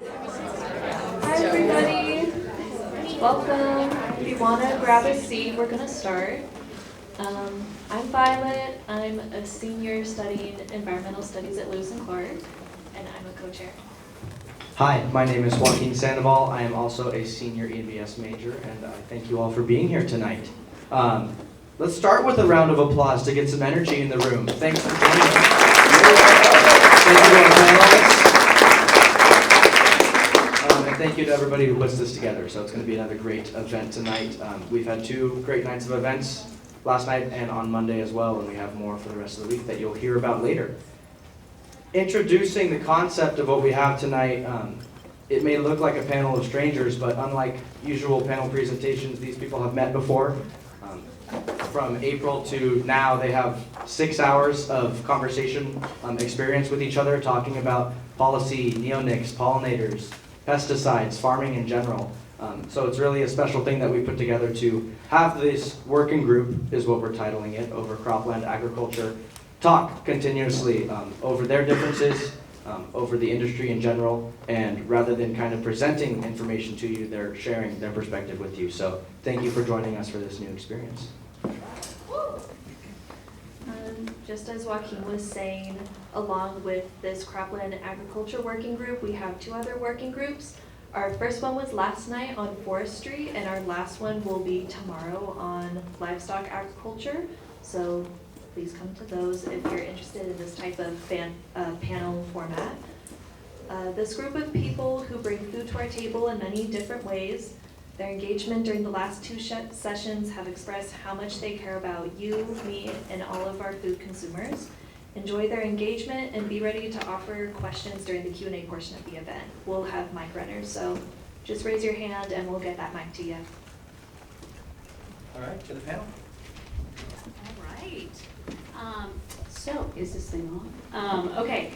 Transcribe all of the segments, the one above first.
Hi everybody, welcome. If you want to grab a seat, we're going to start. I'm Violet, I'm a senior studying environmental studies at Lewis and Clark, and I'm a co-chair. Hi, my name is Joaquin Sandoval. I am also a senior ENVX major, and I thank you all for being here tonight. Let's start with a round of applause to get some energy in the room. Thanks for joining us. Thank you to our panelists. And thank you to everybody who puts this together. So it's going to be another great event tonight. We've had 2 great nights of events last night and on Monday as well, and we have more for the rest of the week that you'll hear about later. Introducing the concept of what we have tonight, it may look like a panel of strangers, but unlike usual panel presentations, these people have met before. From April to now, they have 6 hours of conversation experience with each other, talking about policy, neonics, pollinators, pesticides, farming in general. So it's really a special thing that we put together to have this working group, is what we're titling it, over cropland agriculture, talk continuously over their differences, over the industry in general, and rather than kind of presenting information to you, they're sharing their perspective with you. So thank you for joining us for this new experience. Just as Joaquin was saying, along with this cropland agriculture working group, we have 2 other working groups. Our first one was last night on forestry, and our last one will be tomorrow on livestock agriculture. So please come to those if you're interested in this type of panel format. This group of people who bring food to our table in many different ways. Their engagement during the last 2 sessions have expressed how much they care about you, me, and all of our food consumers. Enjoy their engagement and be ready to offer questions during the Q&A portion of the event. We'll have mic runners, so just raise your hand and we'll get that mic to you. All right, to the panel. All right. So, is this thing on? Okay.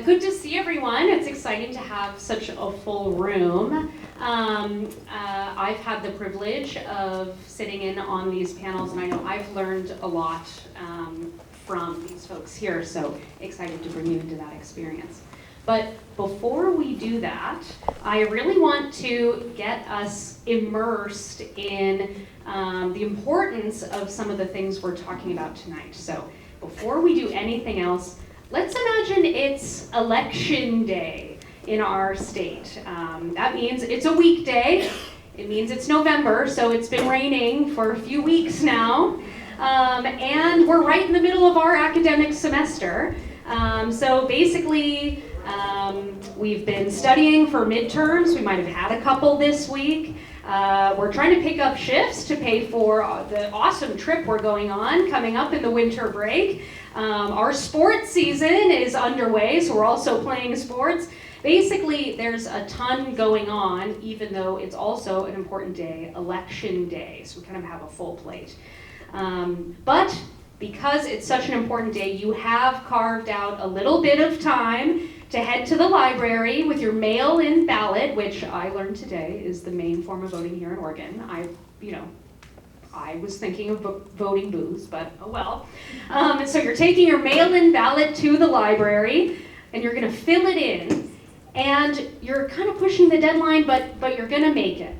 Good to see everyone. It's exciting to have such a full room. I've had the privilege of sitting in on these panels, and I know I've learned a lot from these folks here, so excited to bring you into that experience. But before we do that, I really want to get us immersed in the importance of some of the things we're talking about tonight. So before we do anything else, let's imagine it's election day in our state. That means it's a weekday. It means it's November, so it's been raining for a few weeks now. And we're right in the middle of our academic semester. So basically, we've been studying for midterms. We might have had a couple this week. We're trying to pick up shifts to pay for the awesome trip we're going on coming up in the winter break. Our sports season is underway, so we're also playing sports. Basically, there's a ton going on, even though it's also an important day, election day, so we kind of have a full plate. But because it's such an important day, you have carved out a little bit of time to head to the library with your mail-in ballot, which I learned today is the main form of voting here in Oregon. I was thinking of voting booths, but oh well. And so you're taking your mail-in ballot to the library, and you're going to fill it in, and you're kind of pushing the deadline, but you're going to make it.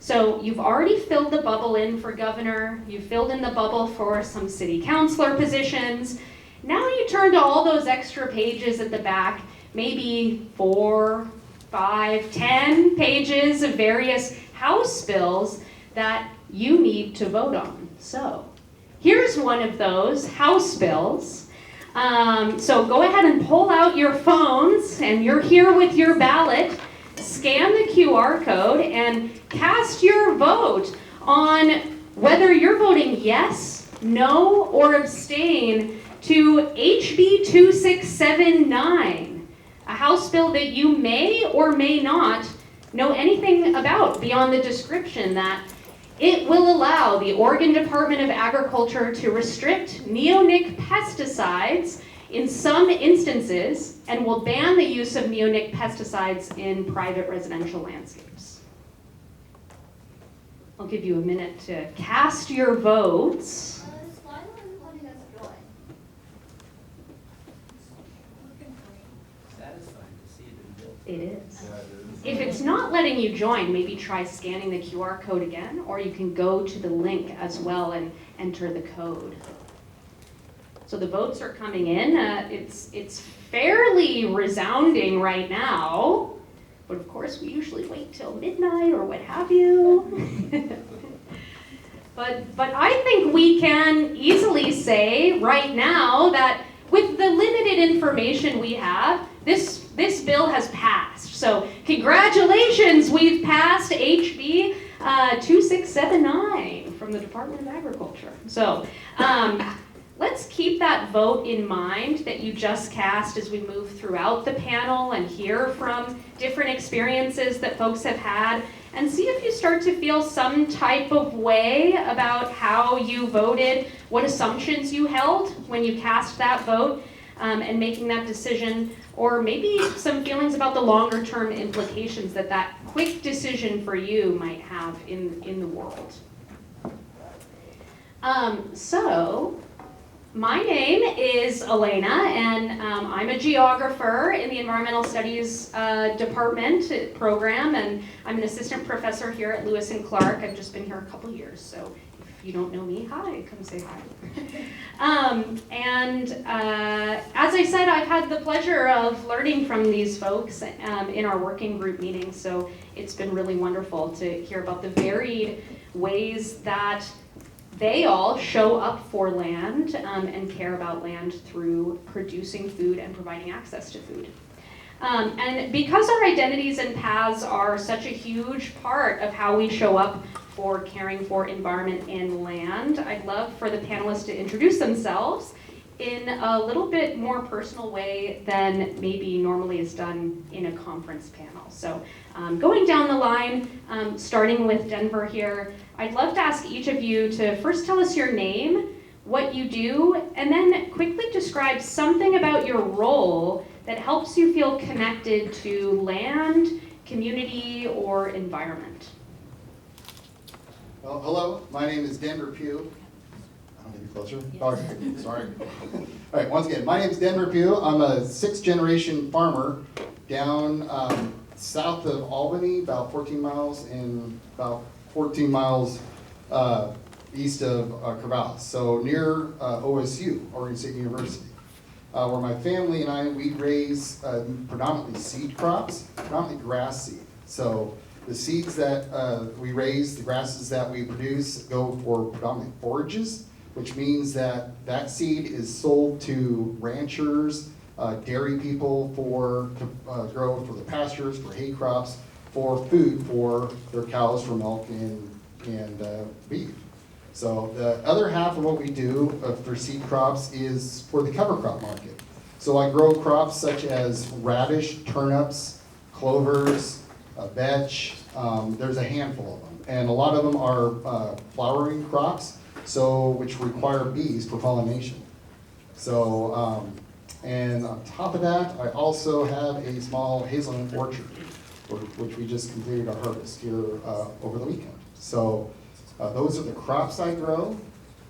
So you've already filled the bubble in for governor, you filled in the bubble for some city councilor positions. Now you turn to all those extra pages at the back, maybe 4, 5, 10 pages of various House bills that you need to vote on. So here's one of those House bills. So go ahead and pull out your phones, and you're here with your ballot. Scan the QR code and cast your vote on whether you're voting yes, no, or abstain to HB 2679, a House bill that you may or may not know anything about beyond the description that it will allow the Oregon Department of Agriculture to restrict neonic pesticides in some instances and will ban the use of neonic pesticides in private residential landscapes. I'll give you a minute to cast your votes. It is. Yeah, it is. If it's not letting you join, maybe try scanning the QR code again, or you can go to the link as well and enter the code. So the votes are coming in. It's fairly resounding right now, but of course we usually wait till midnight or what have you. But I think we can easily say right now that with the limited information we have, this bill has passed. So congratulations, we've passed HB 2679 from the Department of Agriculture. So let's keep that vote in mind that you just cast as we move throughout the panel and hear from different experiences that folks have had, and see if you start to feel some type of way about how you voted, what assumptions you held when you cast that vote, and making that decision, or maybe some feelings about the longer term implications that that quick decision for you might have in the world. So, my name is Elena, and I'm a geographer in the Environmental Studies Department program, and I'm an assistant professor here at Lewis and Clark. I've just been here a couple years, so if you don't know me, hi, come say hi. As I said, I've had the pleasure of learning from these folks in our working group meetings, so it's been really wonderful to hear about the varied ways that they all show up for land and care about land through producing food and providing access to food. And because our identities and paths are such a huge part of how we show up for caring for environment and land, I'd love for the panelists to introduce themselves in a little bit more personal way than maybe normally is done in a conference panel. So going down the line, starting with Denver here, I'd love to ask each of you to first tell us your name, what you do, and then quickly describe something about your role that helps you feel connected to land, community, or environment. Well, hello, my name is Denver Pugh. I'll get you closer. Yes. Okay, sorry. All right, once again, my name is Denver Pugh. I'm a 6th-generation farmer down south of Albany, about 14 miles, and about 14 miles east of Corvallis, so near OSU, Oregon State University, where my family and I, we raise predominantly seed crops, predominantly grass seed. So the seeds that we raise, the grasses that we produce, go for predominantly forages, which means that that seed is sold to ranchers, dairy people to grow for the pastures, for hay crops, for food for their cows, for milk and beef. So the other half of what we do for seed crops is for the cover crop market. So I grow crops such as radish, turnips, clovers, vetch. There's a handful of them, and a lot of them are flowering crops, so which require bees for pollination. So and on top of that, I also have a small hazelnut orchard, which we just completed our harvest here over the weekend. So those are the crops I grow.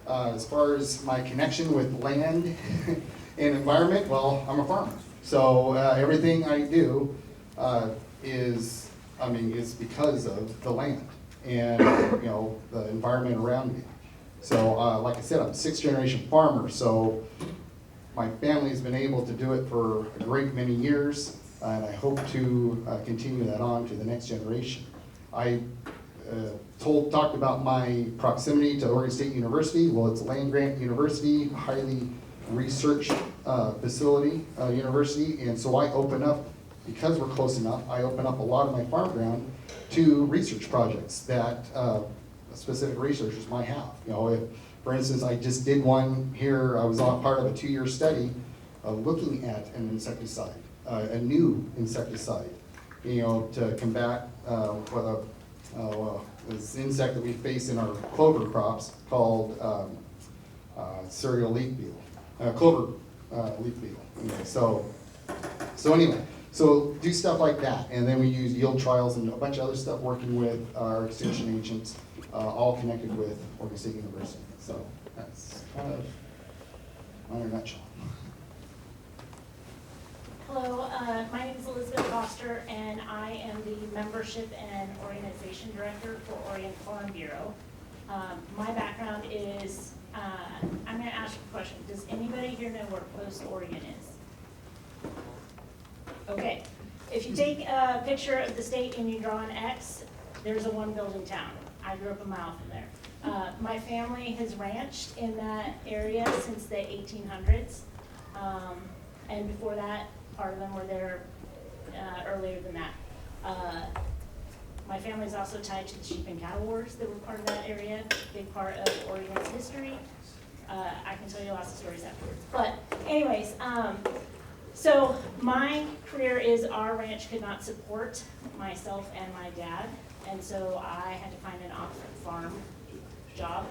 As far as my connection with land and environment, well, I'm a farmer. So everything I do is because of the land and the environment around me. So like I said, I'm a 6th-generation farmer, so my family has been able to do it for a great many years, and I hope to continue that on to the next generation. I talked about my proximity to Oregon State University. Well, it's a land-grant university, highly research facility university, and so I open up, because we're close enough, I open up a lot of my farm ground to research projects that specific researchers might have. If, for instance, I just did one here, I was on part of a 2-year study looking at an insecticide, a new insecticide, to combat this insect that we face in our clover crops called cereal leaf beetle, clover leaf beetle. So anyway, so do stuff like that, and then we use yield trials and a bunch of other stuff working with our extension agents, all connected with Oregon State University. So that's kind of in a nutshell. Hello, my name is Elizabeth Foster, and I am the Membership and Organization Director for Oregon Farm Bureau. My background is, I'm going to ask you a question. Does anybody here know where Post, Oregon is? Okay. If you take a picture of the state and you draw an X, there's a one-building town. I grew up a mile from there. My family has ranched in that area since the 1800s. And before that, part of them were there earlier than that. My family's also tied to the sheep and cattle wars that were part of that area, big part of Oregon's history. I can tell you lots of stories afterwards. But anyways, so my career is our ranch could not support myself and my dad, and so I had to find an off-farm job.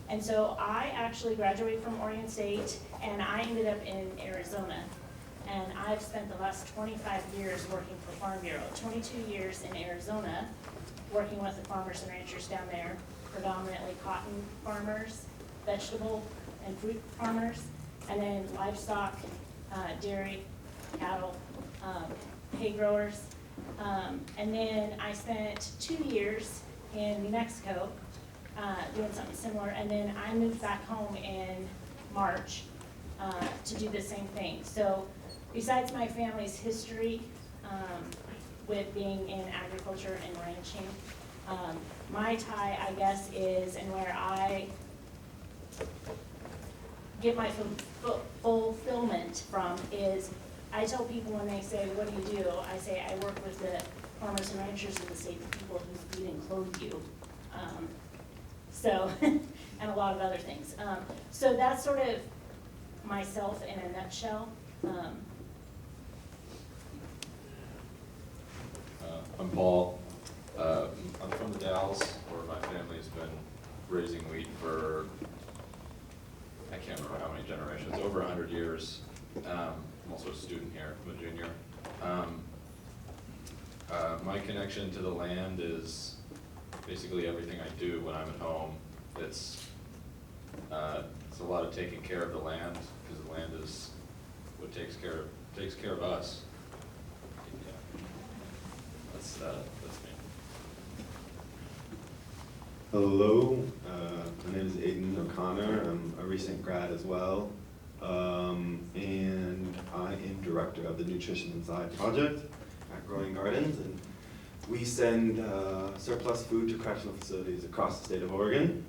And so I actually graduated from Oregon State, and I ended up in Arizona. And I've spent the last 25 years working for Farm Bureau, 22 years in Arizona, working with the farmers and ranchers down there, predominantly cotton farmers, vegetable and fruit farmers, and then livestock, dairy, cattle, hay growers. And then I spent 2 years in New Mexico doing something similar, and then I moved back home in March to do the same thing. So besides my family's history with being in agriculture and ranching, my tie, I guess, is, and where I get my fulfillment from is, I tell people when they say, what do you do? I say, I work with the farmers and ranchers in the state, the people who feed and clothe you. So, and a lot of other things. So that's sort of myself in a nutshell. I'm Paul. I'm from the Dalles, where my family's been raising wheat for, I can't remember how many generations, over 100 years. I'm also a student here, I'm a junior. My connection to the land is basically everything I do when I'm at home. It's a lot of taking care of the land, because the land is what takes care of us. Yeah. That's me. Hello, my name is Aiden O'Connor. I'm a recent grad as well, and I am director of the Nutrition Inside project at Growing Gardens, and we send surplus food to correctional facilities across the state of Oregon.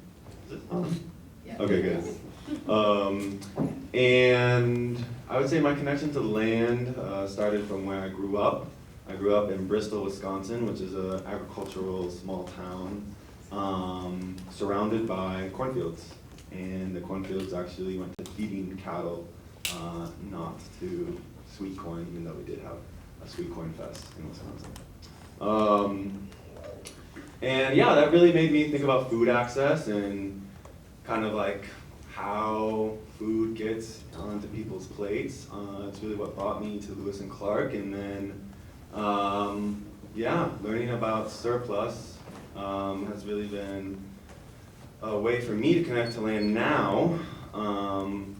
Is it on? Yeah. Okay, good. And I would say my connection to the land started from where I grew up. I grew up in Bristol, Wisconsin, which is an agricultural small town surrounded by cornfields. And the cornfields actually went to feeding cattle, not to sweet corn, even though we did have a sweet corn fest in Wisconsin. And yeah, that really made me think about food access and kind of like how food gets onto people's plates. It's really what brought me to Lewis and Clark, and then yeah, learning about surplus has really been a way for me to connect to land now,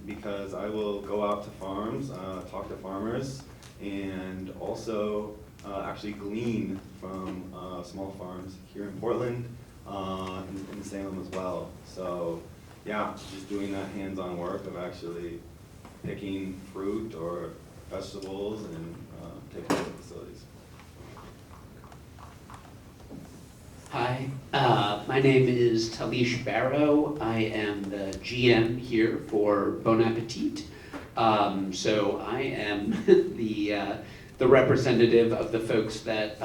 because I will go out to farms, talk to farmers, and also actually glean from small farms here in Portland, in Salem as well. So yeah, just doing that hands-on work of actually picking fruit or vegetables and taking them to facilities. Hi, my name is Talish Barrow. I am the GM here for Bon Appetit. So I am the representative of the folks that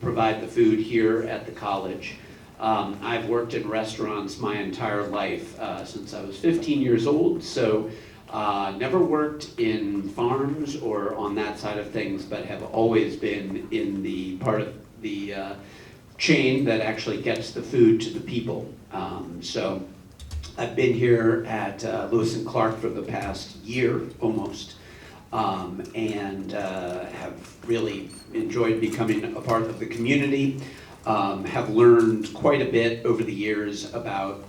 provide the food here at the college. I've worked in restaurants my entire life since I was 15 years old, so never worked in farms or on that side of things, but have always been in the part of the chain that actually gets the food to the people. So I've been here at Lewis and Clark for the past year almost, and have really enjoyed becoming a part of the community. Have learned quite a bit over the years about,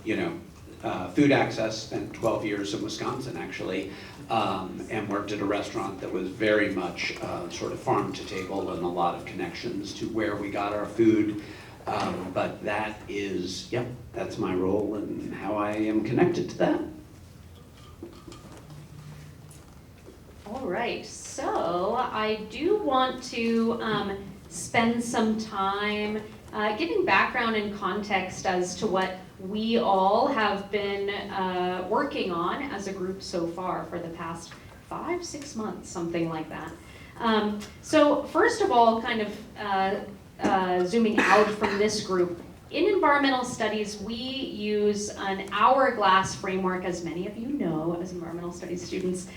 food access, spent 12 years in Wisconsin actually, and worked at a restaurant that was very much sort of farm to table and a lot of connections to where we got our food. But that is, yep, that's my role and how I am connected to that. All right, so I do want to spend some time giving background and context as to what we all have been working on as a group so far for the past 5-6 months, something like that. So first of all, kind of zooming out from this group, in environmental studies, we use an hourglass framework, as many of you know as environmental studies students,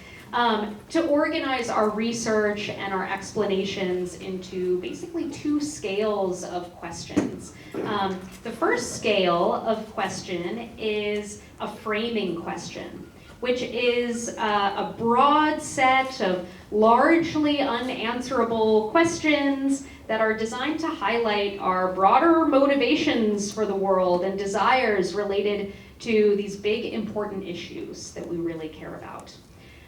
to organize our research and our explanations into basically 2 scales of questions. The first scale of question is a framing question, which is a broad set of largely unanswerable questions that are designed to highlight our broader motivations for the world and desires related to these big important issues that we really care about.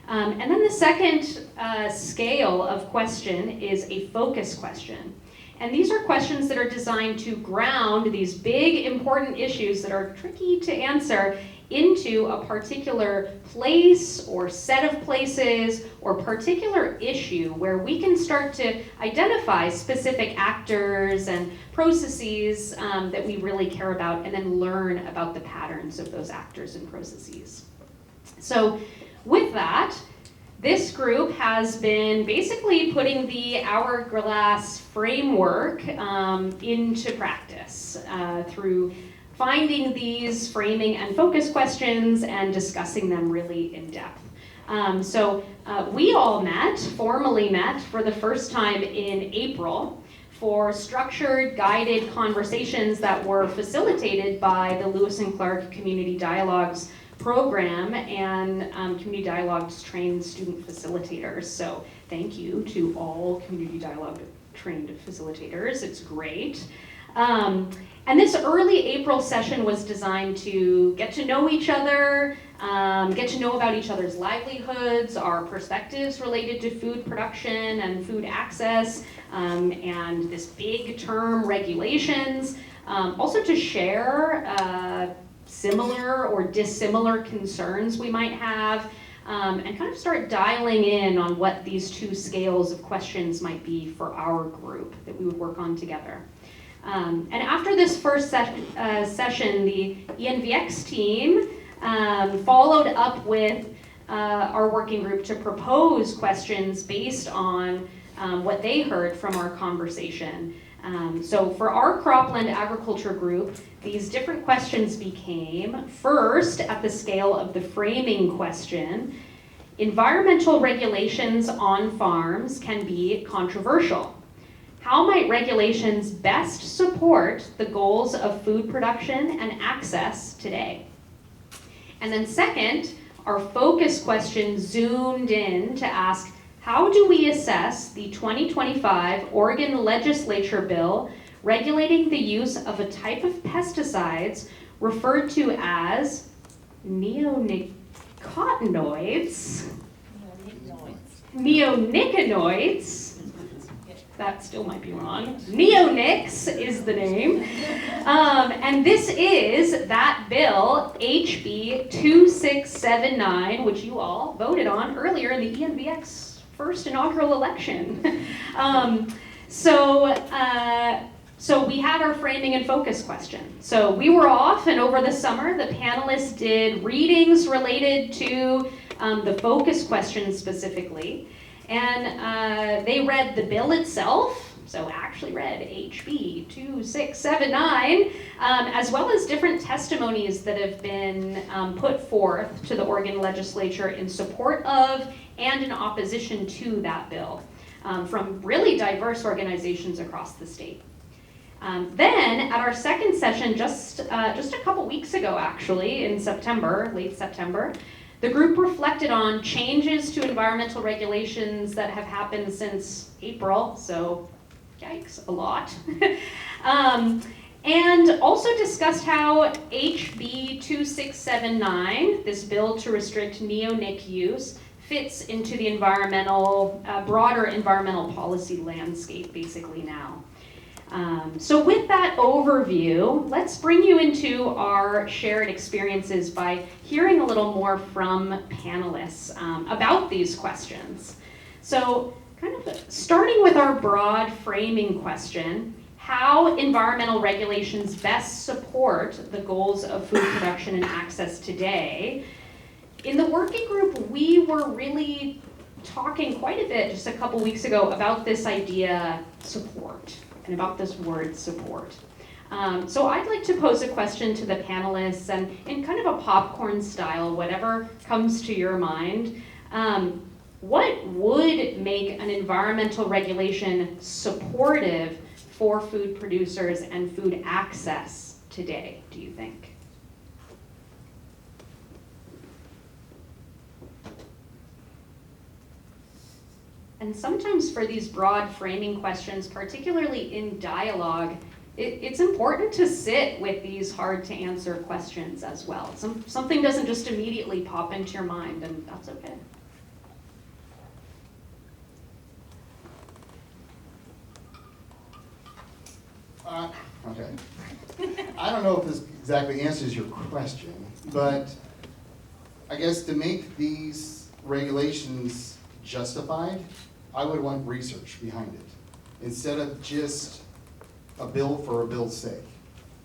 And then the second scale of question is a focus question. And these are questions that are designed to ground these big important issues that are tricky to answer into a particular place or set of places or particular issue where we can start to identify specific actors and processes that we really care about, and then learn about the patterns of those actors and processes. So with that, this group has been basically putting the hourglass framework into practice through finding these framing and focus questions and discussing them really in depth. So we all formally met for the first time in April for structured, guided conversations that were facilitated by the Lewis and Clark Community Dialogues program and Community Dialogues trained student facilitators. So thank you to all Community Dialogue trained facilitators, it's great. And this early April session was designed to get to know each other, get to know about each other's livelihoods, our perspectives related to food production and food access, and this big term regulations. Also to share similar or dissimilar concerns we might have, and kind of start dialing in on what these 2 scales of questions might be for our group that we would work on together. And after this first session, the ENVX team followed up with our working group to propose questions based on what they heard from our conversation. So for our cropland agriculture group, these different questions became, first, at the scale of the framing question, environmental regulations on farms can be controversial. How might regulations best support the goals of food production and access today? And then second, our focus question zoomed in to ask, how do we assess the 2025 Oregon legislature bill regulating the use of a type of pesticides referred to as neonicotinoids, that still might be wrong. Neonics is the name. And this is that bill, HB 2679, which you all voted on earlier in the ENVX first inaugural election. So we had our framing and focus question. So we were off, and over the summer, the panelists did readings related to the focus question specifically. And they read the bill itself, so actually read HB 2679, as well as different testimonies that have been put forth to the Oregon legislature in support of and in opposition to that bill from really diverse organizations across the state. Then at our second session, just a couple weeks ago actually, in September, late September, the group reflected on changes to environmental regulations that have happened since April, so yikes, a lot. And also discussed how HB 2679, this bill to restrict neonic use, fits into the broader environmental policy landscape basically now. So with that overview, let's bring you into our shared experiences by hearing a little more from panelists about these questions. So kind of starting with our broad framing question, how environmental regulations best support the goals of food production and access today. In the working group, we were really talking quite a bit just a couple weeks ago about this idea support and about this word support. So I'd like to pose a question to the panelists and in kind of a popcorn style, whatever comes to your mind. What would make an environmental regulation supportive for food producers and food access today, do you think? And sometimes for these broad framing questions, particularly in dialogue, it's important to sit with these hard to answer questions as well. Something doesn't just immediately pop into your mind, and that's okay. Okay. I don't know if this exactly answers your question, but I guess to make these regulations justified, I would want research behind it instead of just a bill for a bill's sake.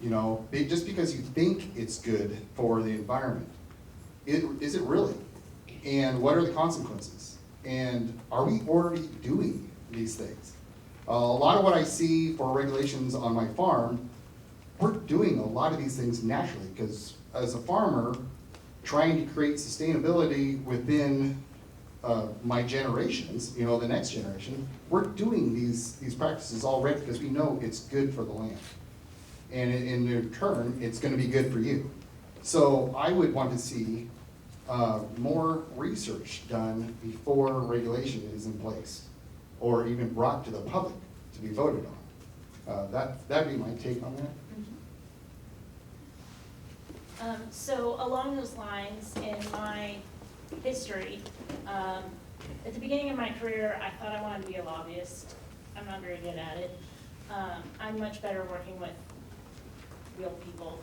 You know, just because you think it's good for the environment, is it really? And what are the consequences? And are we already doing these things? A lot of what I see for regulations on my farm, we're doing a lot of these things naturally because as a farmer, trying to create sustainability within my generations, you know, the next generation, we're doing these practices already because we know it's good for the land. And in turn, it's going to be good for you. So I would want to see more research done before regulation is in place or even brought to the public to be voted on. That'd be my take on that. So along those lines, in my history, at the beginning of my career, I thought I wanted to be a lobbyist. I'm not very good at it. I'm much better working with real people.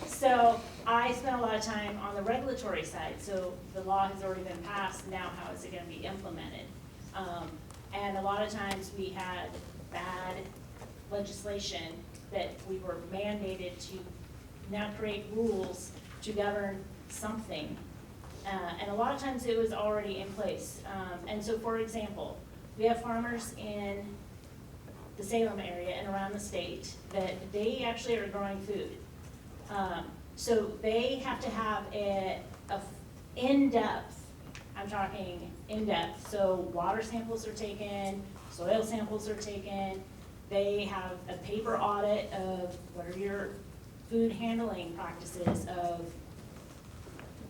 So I spent a lot of time on the regulatory side. So the law has already been passed, now how is it going to be implemented? And a lot of times we had bad legislation that we were mandated to now create rules to govern something. And a lot of times it was already in place. And so for example, we have farmers in the Salem area and around the state that they actually are growing food. So they have to have a in-depth, I'm talking in-depth, so water samples are taken, soil samples are taken, they have a paper audit of what are your food handling practices of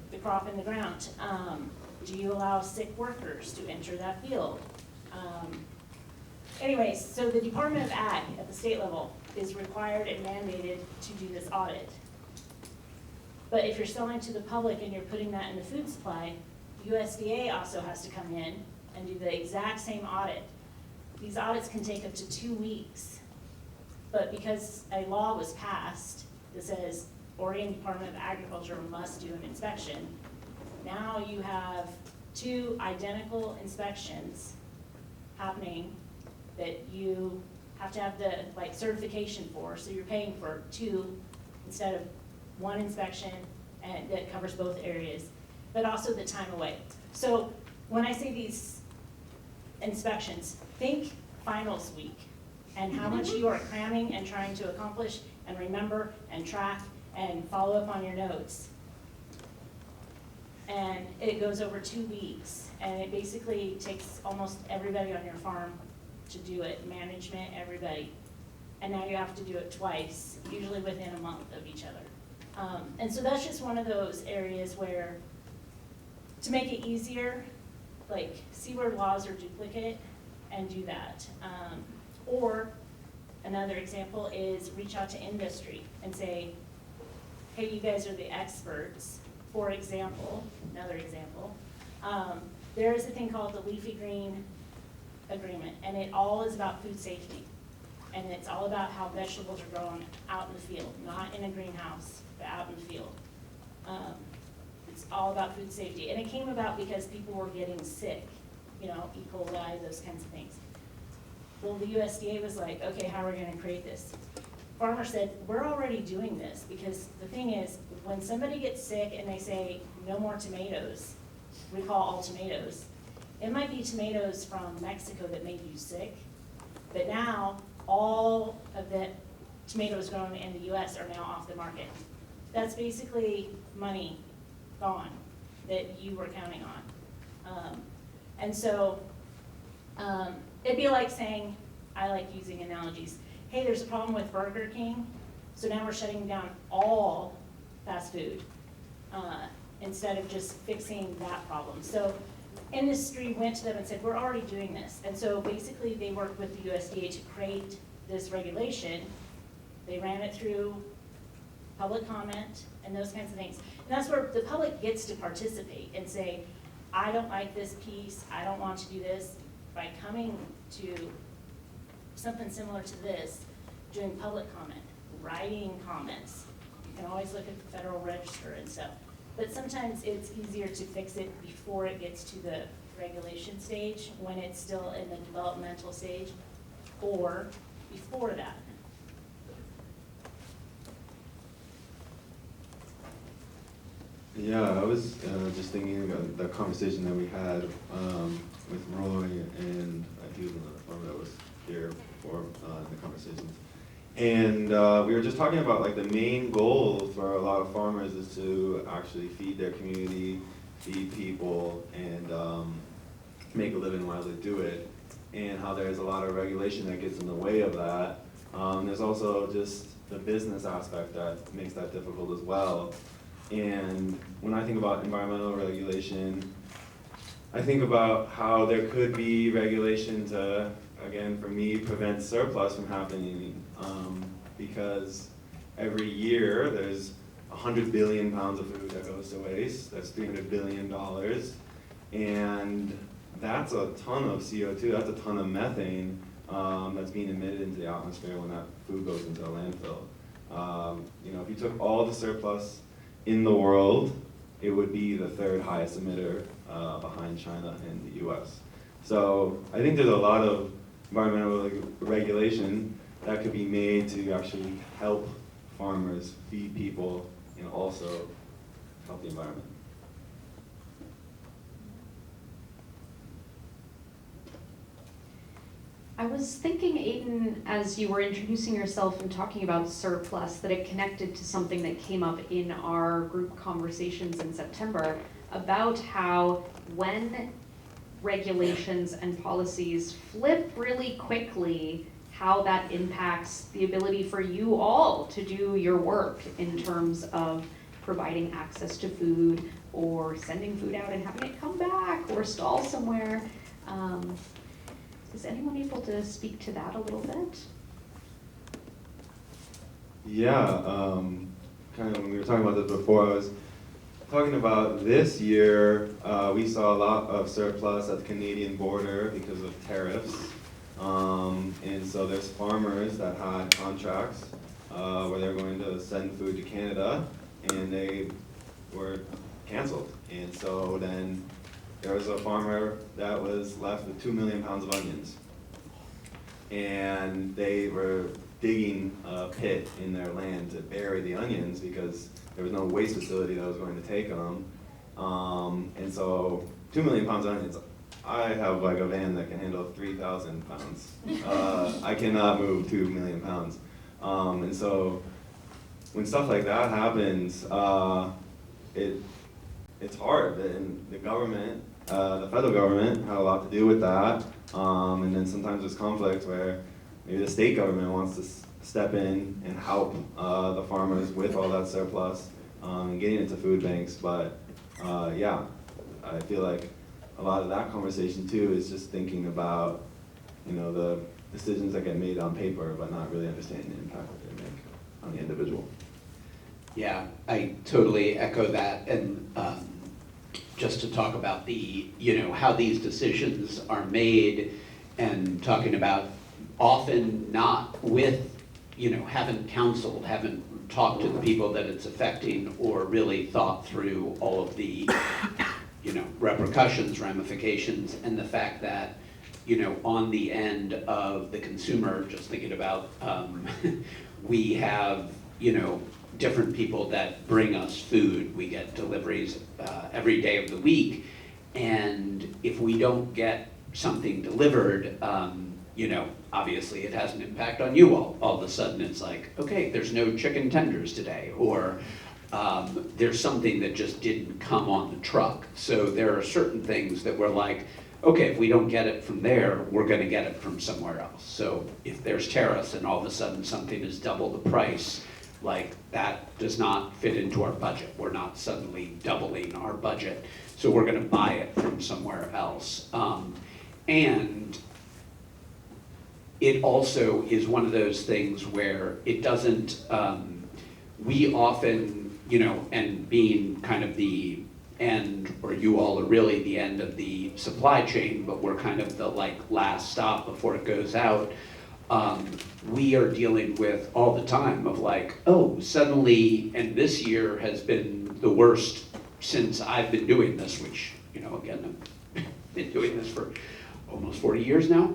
the crop in the ground. Do you allow sick workers to enter that field? Anyways, so the Department of Ag at the state level is required and mandated to do this audit. But if you're selling to the public and you're putting that in the food supply, USDA also has to come in and do the exact same audit. These audits can take up to 2 weeks. But because a law was passed that says Oregon Department of Agriculture must do an inspection, now you have 2 identical inspections happening that you have to have the certification for, so you're paying for 2 instead of 1 inspection, and that covers both areas, but also the time away. So when I say these inspections, think finals week and how much you are cramming and trying to accomplish and remember and track and follow up on your notes. And it goes over 2 weeks, and it basically takes almost everybody on your farm to do it, management, everybody. And now you have to do it twice, usually within a month of each other. And so that's just one of those areas where, to make it easier, see where laws are duplicate and do that. Or Another example is reach out to industry and say, hey, you guys are the experts. For example, another example, there is a thing called the Leafy Green Agreement, and it all is about food safety. And it's all about how vegetables are grown out in the field, not in a greenhouse, but out in the field. It's all about food safety. And it came about because people were getting sick, you know, E. coli, those kinds of things. Well, the USDA was like, okay, how are we gonna create this? Farmer said, we're already doing this, because the thing is, when somebody gets sick and they say, no more tomatoes, recall all tomatoes, it might be tomatoes from Mexico that made you sick, but now all of the tomatoes grown in the US are now off the market. That's basically money gone that you were counting on. And so it'd be like saying, I like using analogies, hey, there's a problem with Burger King, so now we're shutting down all fast food instead of just fixing that problem. So industry went to them and said, we're already doing this. And so basically they worked with the USDA to create this regulation. They ran it through public comment and those kinds of things. And that's where the public gets to participate and say, I don't like this piece, I don't want to do this. By coming to something similar to this, doing public comment, writing comments. You can always look at the Federal Register and stuff. But sometimes it's easier to fix it before it gets to the regulation stage, when it's still in the developmental stage, or before that. Yeah, I was just thinking about the conversation that we had with Roy, and he was another farmer that was here before in the conversations. And we were just talking about like the main goal for a lot of farmers is to actually feed their community, feed people, and make a living while they do it. And how there's a lot of regulation that gets in the way of that. There's also just the business aspect that makes that difficult as well. And when I think about environmental regulation, I think about how there could be regulation to, again, for me, prevent surplus from happening. Because every year there's 100 billion pounds of food that goes to waste. That's $300 billion. And that's a ton of CO2, that's a ton of methane that's being emitted into the atmosphere when that food goes into a landfill. You know, if you took all the surplus in the world, it would be the third highest emitter behind China and the US. So I think there's a lot of environmental regulation that could be made to actually help farmers feed people and also help the environment. I was thinking, Aiden, as you were introducing yourself and talking about surplus, that it connected to something that came up in our group conversations in September about how when regulations and policies flip really quickly, how that impacts the ability for you all to do your work in terms of providing access to food or sending food out and having it come back or stall somewhere. Is anyone able to speak to that a little bit? Yeah, kind of when we were talking about this before, I was talking about this year, we saw a lot of surplus at the Canadian border because of tariffs. And so there's farmers that had contracts where they're going to send food to Canada, and they were canceled. And so then there was a farmer that was left with 2 million pounds of onions. And they were digging a pit in their land to bury the onions because there was no waste facility that was going to take them. And so 2 million pounds of onions, I have like a van that can handle 3,000 pounds. I cannot move 2 million pounds. And so when stuff like that happens, it's hard, and the government, the federal government had a lot to do with that, and then sometimes there's conflict where maybe the state government wants to step in and help the farmers with all that surplus and getting it to food banks, but yeah, I feel like a lot of that conversation too is just thinking about, you know, the decisions that get made on paper, but not really understanding the impact that they make on the individual. Yeah, I totally echo that, and just to talk about the, how these decisions are made, and talking about often not with, haven't counseled, haven't talked to the people that it's affecting, or really thought through all of the, repercussions, ramifications, and the fact that, on the end of the consumer, just thinking about, we have, different people that bring us food. We get deliveries every day of the week, and if we don't get something delivered, obviously it has an impact on you all. All of a sudden it's like, okay, there's no chicken tenders today, or there's something that just didn't come on the truck. So there are certain things that we're like, okay, if we don't get it from there, we're gonna get it from somewhere else. So if there's tariffs and all of a sudden something is double the price, like that does not fit into our budget. We're not suddenly doubling our budget, so we're gonna buy it from somewhere else. And it also is one of those things where it doesn't, we often, and being kind of the end, or you all are really the end of the supply chain, but we're kind of the last stop before it goes out. We are dealing with all the time of suddenly, and this year has been the worst since I've been doing this, which, again, I've been doing this for almost 40 years now.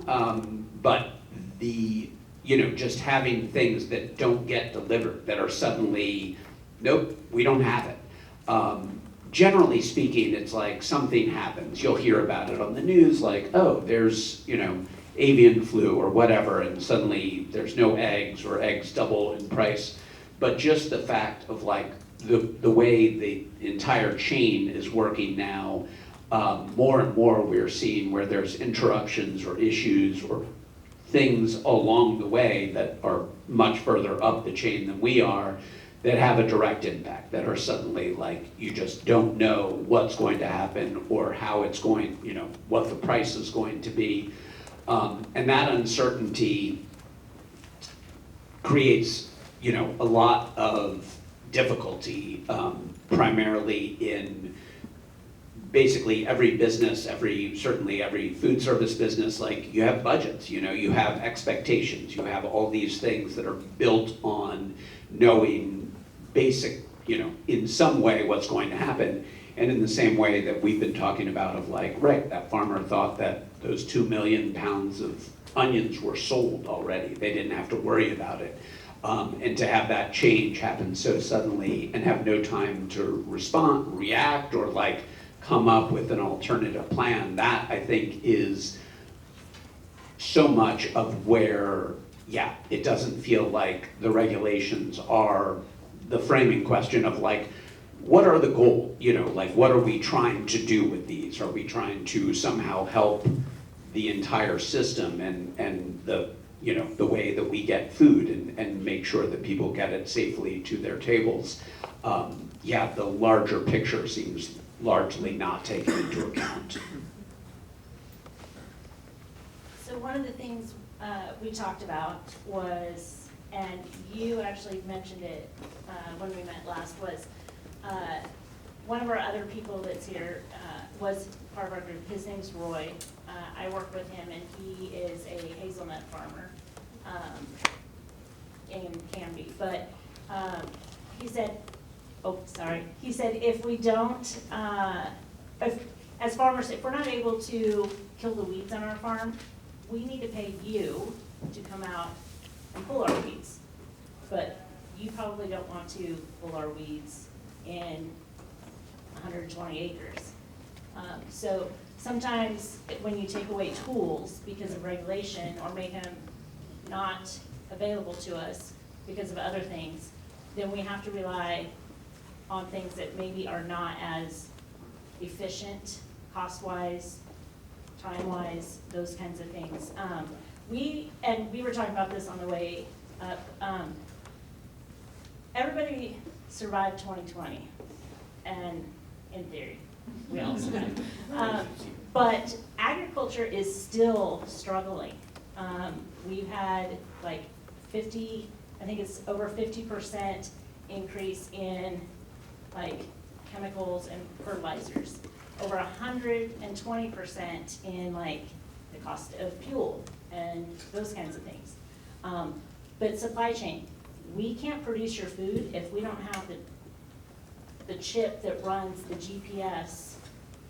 But the, just having things that don't get delivered, that are suddenly, nope, we don't have it. Generally speaking, it's like something happens. You'll hear about it on the news, like, oh, there's, avian flu or whatever, and suddenly there's no eggs, or eggs double in price. But just the fact of the way the entire chain is working now, more and more we're seeing where there's interruptions or issues or things along the way that are much further up the chain than we are, that have a direct impact, that are suddenly you just don't know what's going to happen, or how it's going, what the price is going to be. And that uncertainty creates, a lot of difficulty, primarily in basically every business, certainly every food service business. You have budgets, you have expectations, you have all these things that are built on knowing basic, in some way what's going to happen. And in the same way that we've been talking about of right, that farmer thought that those 2 million pounds of onions were sold already. They didn't have to worry about it. And to have that change happen so suddenly and have no time to respond, react, or come up with an alternative plan, that I think is so much of where, it doesn't feel like the regulations are the framing question of what are the goals? What are we trying to do with these? Are we trying to somehow help the entire system and the way that we get food and make sure that people get it safely to their tables? The larger picture seems largely not taken into account. So one of the things we talked about was, and you actually mentioned it when we met last, was one of our other people that's here was part of our group. His name's Roy. I work with him, and he is a hazelnut farmer in Canby. But he said, he said if we don't, as farmers, if we're not able to kill the weeds on our farm, we need to pay you to come out and pull our weeds. But you probably don't want to pull our weeds in 120 acres. So sometimes when you take away tools because of regulation, or make them not available to us because of other things, then we have to rely on things that maybe are not as efficient, cost-wise, time-wise, those kinds of things. We were talking about this on the way up. Everybody survived 2020, and in theory, we all survived. But agriculture is still struggling. We've had like 50, I think it's over 50% increase in like chemicals and fertilizers. Over 120% in like the cost of fuel and those kinds of things. But supply chain, we can't produce your food if we don't have the chip that runs the GPS.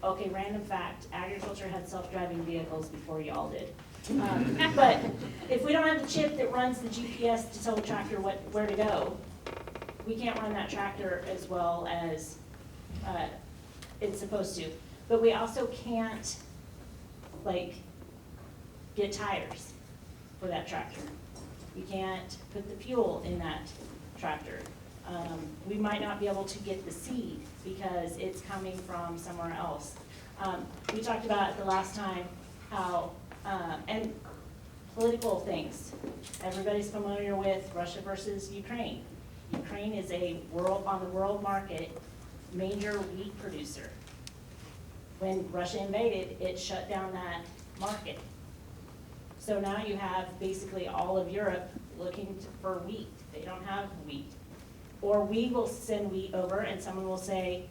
Okay, random fact, agriculture had self-driving vehicles before y'all did. But if we don't have the chip that runs the GPS to tell the tractor where to go, we can't run that tractor as well as it's supposed to. But we also can't like get tires for that tractor. We can't put the fuel in that tractor. We might not be able to get the seed because it's coming from somewhere else. We talked about the last time how, and political things. Everybody's familiar with Russia versus Ukraine. Ukraine is on the world market, major wheat producer. When Russia invaded, it shut down that market. So now you have basically all of Europe looking for wheat. They don't have wheat. Or we will send wheat over and someone will say,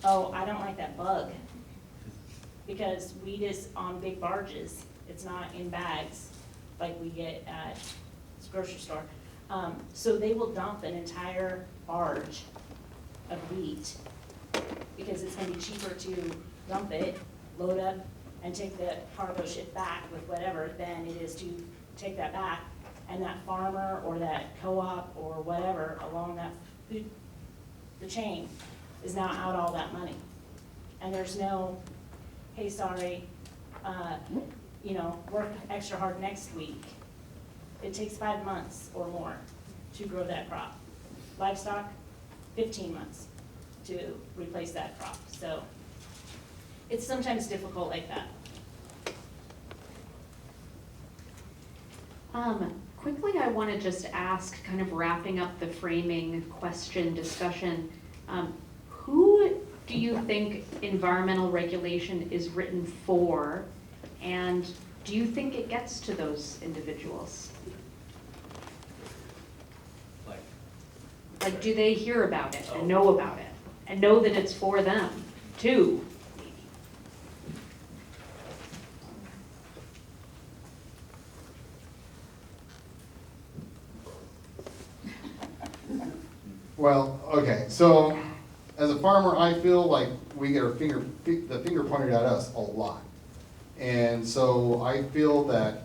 oh, I don't like that bug. Because wheat is on big barges. It's not in bags like we get at the grocery store. So they will dump an entire barge of wheat because it's gonna be cheaper to dump it, load up, and take the cargo ship back with whatever than it is to take that back. And that farmer or that co-op or whatever along that the chain is now out all that money. And there's no, hey, sorry, work extra hard next week. It takes 5 months or more to grow that crop. Livestock, 15 months to replace that crop. So it's sometimes difficult like that. Quickly, I want to just ask, kind of wrapping up the framing question discussion, who do you think environmental regulation is written for, and do you think it gets to those individuals? Like, do they hear about it and know about it and know that it's for them too? Well, okay, so as a farmer, I feel like we get the finger pointed at us a lot. And so I feel that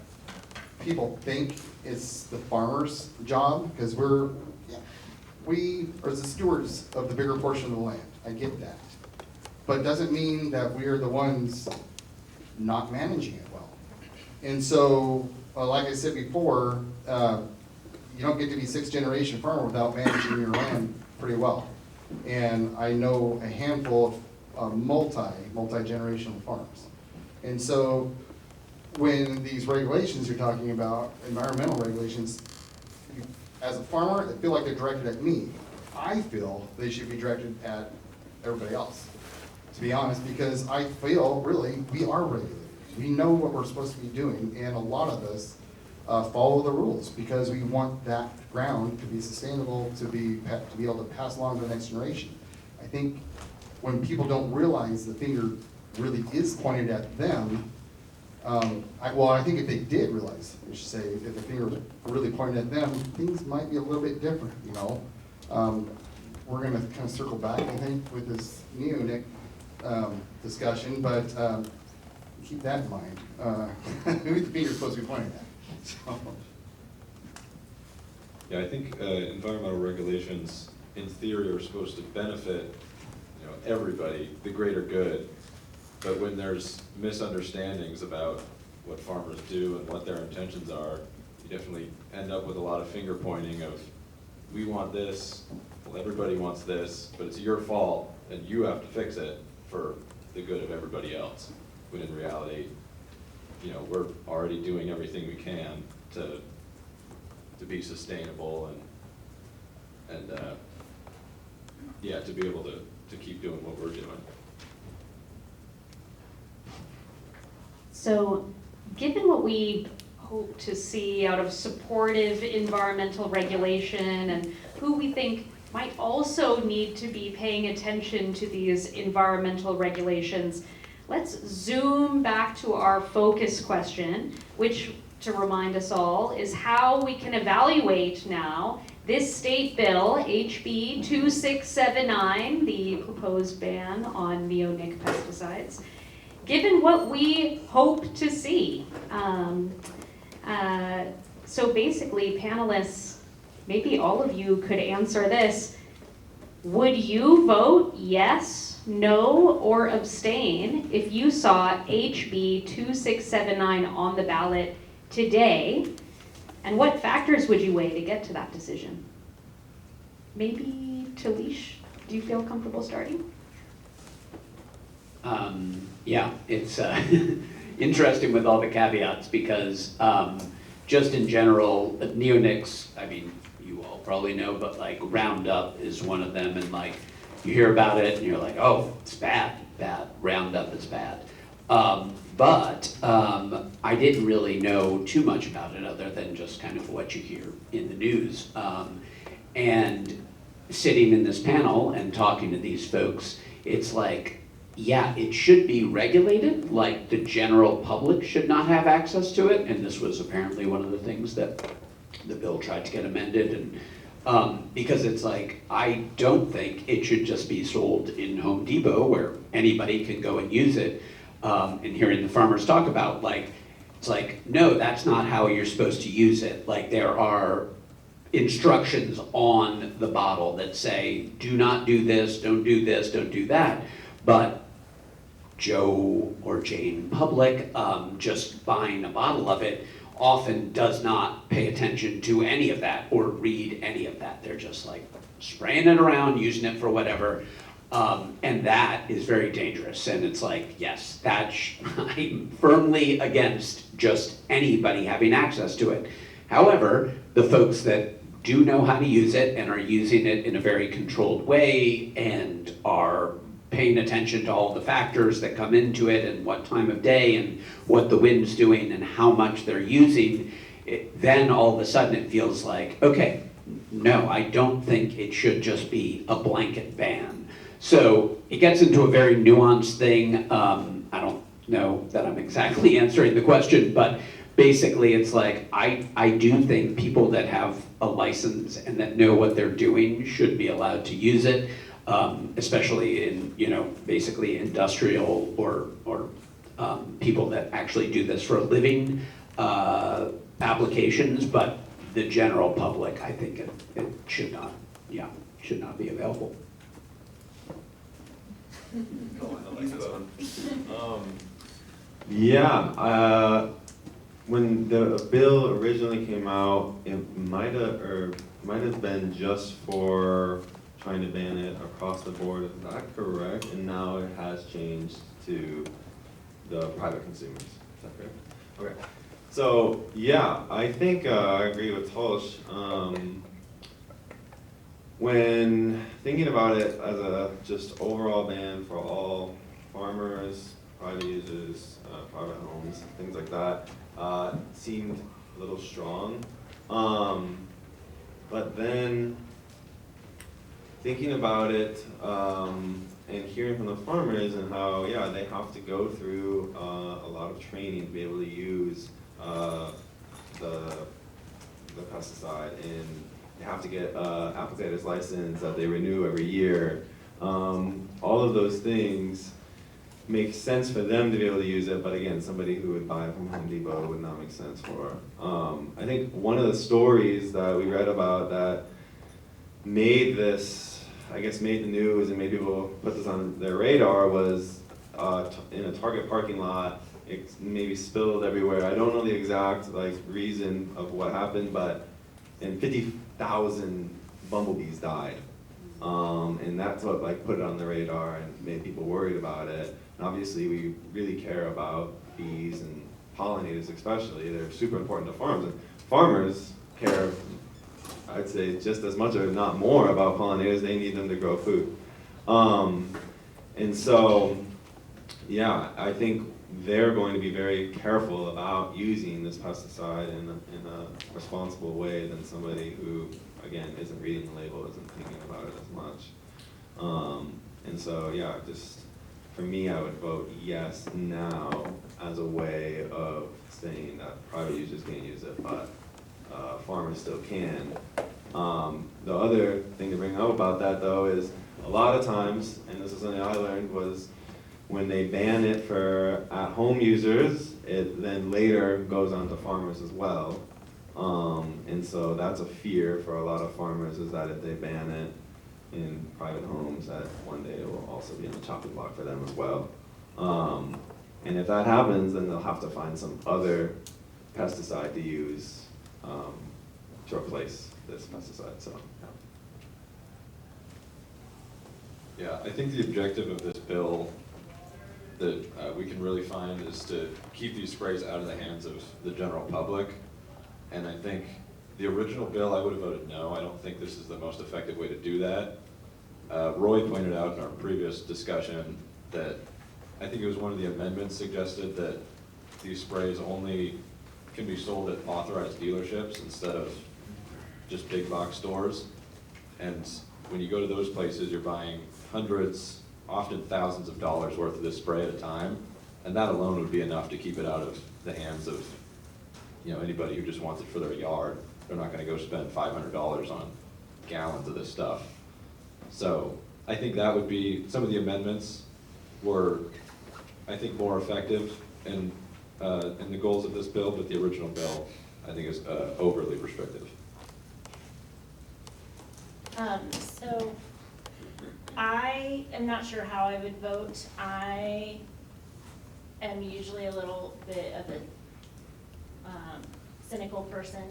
people think it's the farmer's job because we are the stewards of the bigger portion of the land. I get that. But it doesn't mean that we are the ones not managing it well. And so, like I said before, you don't get to be 6th generation farmer without managing your land pretty well. And I know a handful of multi-generational farms. And so when these regulations you're talking about, environmental regulations, as a farmer, I feel like they're directed at me. I feel they should be directed at everybody else, to be honest, because I feel really we are regulated. We know what we're supposed to be doing, and a lot of us follow the rules because we want that ground to be sustainable, to be able to pass along to the next generation. I think when people don't realize the finger really is pointed at them, I think if they did realize, I should say, if the finger was really pointed at them, things might be a little bit different, you know. We're gonna kind of circle back, I think, with this neonic discussion, but keep that in mind. Who the finger's supposed to be pointing at. So. Yeah, I think environmental regulations, in theory, are supposed to benefit, everybody, the greater good. But when there's misunderstandings about what farmers do and what their intentions are, you definitely end up with a lot of finger pointing of, we want this, well, everybody wants this, but it's your fault, and you have to fix it for the good of everybody else. When in reality, we're already doing everything we can to be sustainable and to be able to keep doing what we're doing. So, given what we hope to see out of supportive environmental regulation, and who we think might also need to be paying attention to these environmental regulations, let's zoom back to our focus question, which, to remind us all, is how we can evaluate now this state bill, HB 2679, the proposed ban on neonic pesticides, given what we hope to see. So basically, panelists, maybe all of you could answer this. Would you vote yes, no, or abstain if you saw HB 2679 on the ballot today? And what factors would you weigh to get to that decision? Maybe Talish, do you feel comfortable starting? Yeah, it's interesting with all the caveats because just in general, neonics, I mean, you all probably know, but like Roundup is one of them, and like you hear about it and you're like, oh, it's bad, Roundup is bad. But I didn't really know too much about it other than just kind of what you hear in the news. And sitting in this panel and talking to these folks, it's like, yeah, it should be regulated, like the general public should not have access to it, and this was apparently one of the things that the bill tried to get amended, and because it's like, I don't think it should just be sold in Home Depot where anybody can go and use it. And hearing the farmers talk about, like, it's like, no, that's not how you're supposed to use it. Like, there are instructions on the bottle that say, do not do this, don't do this, don't do that. But Joe or Jane public, just buying a bottle of it often does not pay attention to any of that or read any of that. They're just like spraying it around, using it for whatever. And that is very dangerous. And it's like, yes, I'm firmly against just anybody having access to it. However, the folks that do know how to use it and are using it in a very controlled way and are paying attention to all the factors that come into it and what time of day and what the wind's doing and how much they're using, then all of a sudden it feels like, okay, no, I don't think it should just be a blanket ban. So it gets into a very nuanced thing. I don't know that I'm exactly answering the question, but basically it's like, I do think people that have a license and that know what they're doing should be allowed to use it, especially in, basically industrial or people that actually do this for a living applications, but the general public, I think it should not be available. When the bill originally came out, it might have been just for trying to ban it across the board. Is that correct? And now it has changed to the private consumers. Is that correct? Okay. So yeah, I think I agree with Tosh. When thinking about it as a just overall ban for all farmers, private users, private homes, things like that, seemed a little strong. But then thinking about it and hearing from the farmers and how, yeah, they have to go through a lot of training to be able to use the pesticide, and they have to get applicator's license that they renew every year. All of those things make sense for them to be able to use it, but again, somebody who would buy it from Home Depot would not make sense for. I think one of the stories that we read about that made this, I guess made the news and made people put this on their radar was in a Target parking lot, it maybe spilled everywhere. I don't know the exact reason of what happened, but 50,000 bumblebees died. And that's what put it on the radar and made people worried about it. And obviously we really care about bees and pollinators especially. They're super important to farms. And farmers care, I'd say, just as much or if not more about pollinators. They need them to grow food. And so yeah, I think they're going to be very careful about using this pesticide in a responsible way than somebody who, again, isn't reading the label, isn't thinking about it as much. And so, yeah, just for me, I would vote yes now as a way of saying that private users can't use it, but farmers still can. The other thing to bring up about that, though, is a lot of times, and this is something I learned, was when they ban it for at-home users, it then later goes on to farmers as well. And so that's a fear for a lot of farmers, is that if they ban it in private homes, that one day it will also be on the chopping block for them as well. And if that happens, then they'll have to find some other pesticide to use to replace this pesticide, so. Yeah, I think the objective of this bill that we can really find is to keep these sprays out of the hands of the general public. And I think the original bill, I would have voted no. I don't think this is the most effective way to do that. Roy pointed out in our previous discussion that I think it was one of the amendments suggested that these sprays only can be sold at authorized dealerships instead of just big box stores. And when you go to those places, you're buying hundreds, often thousands of dollars worth of this spray at a time. And that alone would be enough to keep it out of the hands of, you know, anybody who just wants it for their yard. They're not gonna go spend $500 on gallons of this stuff. So I think that would be, some of the amendments were, I think, more effective in the goals of this bill, but the original bill, I think, is overly restrictive. So I am not sure how I would vote. I am usually a little bit of a cynical person.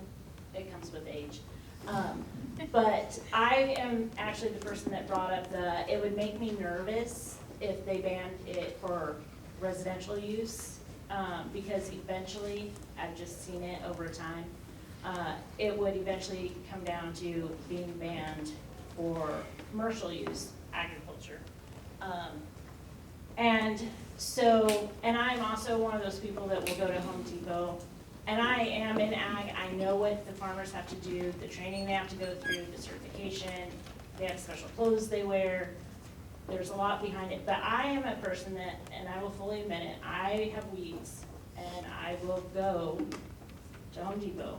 It comes with age. But I am actually the person that brought up it would make me nervous if they banned it for residential use, because eventually, I've just seen it over time, it would eventually come down to being banned for commercial use, agriculture. And I'm also one of those people that will go to Home Depot, and I am in ag, I know what the farmers have to do, the training they have to go through, the certification, they have special clothes they wear, there's a lot behind it, but I am a person that, and I will fully admit it, I have weeds, and I will go to Home Depot,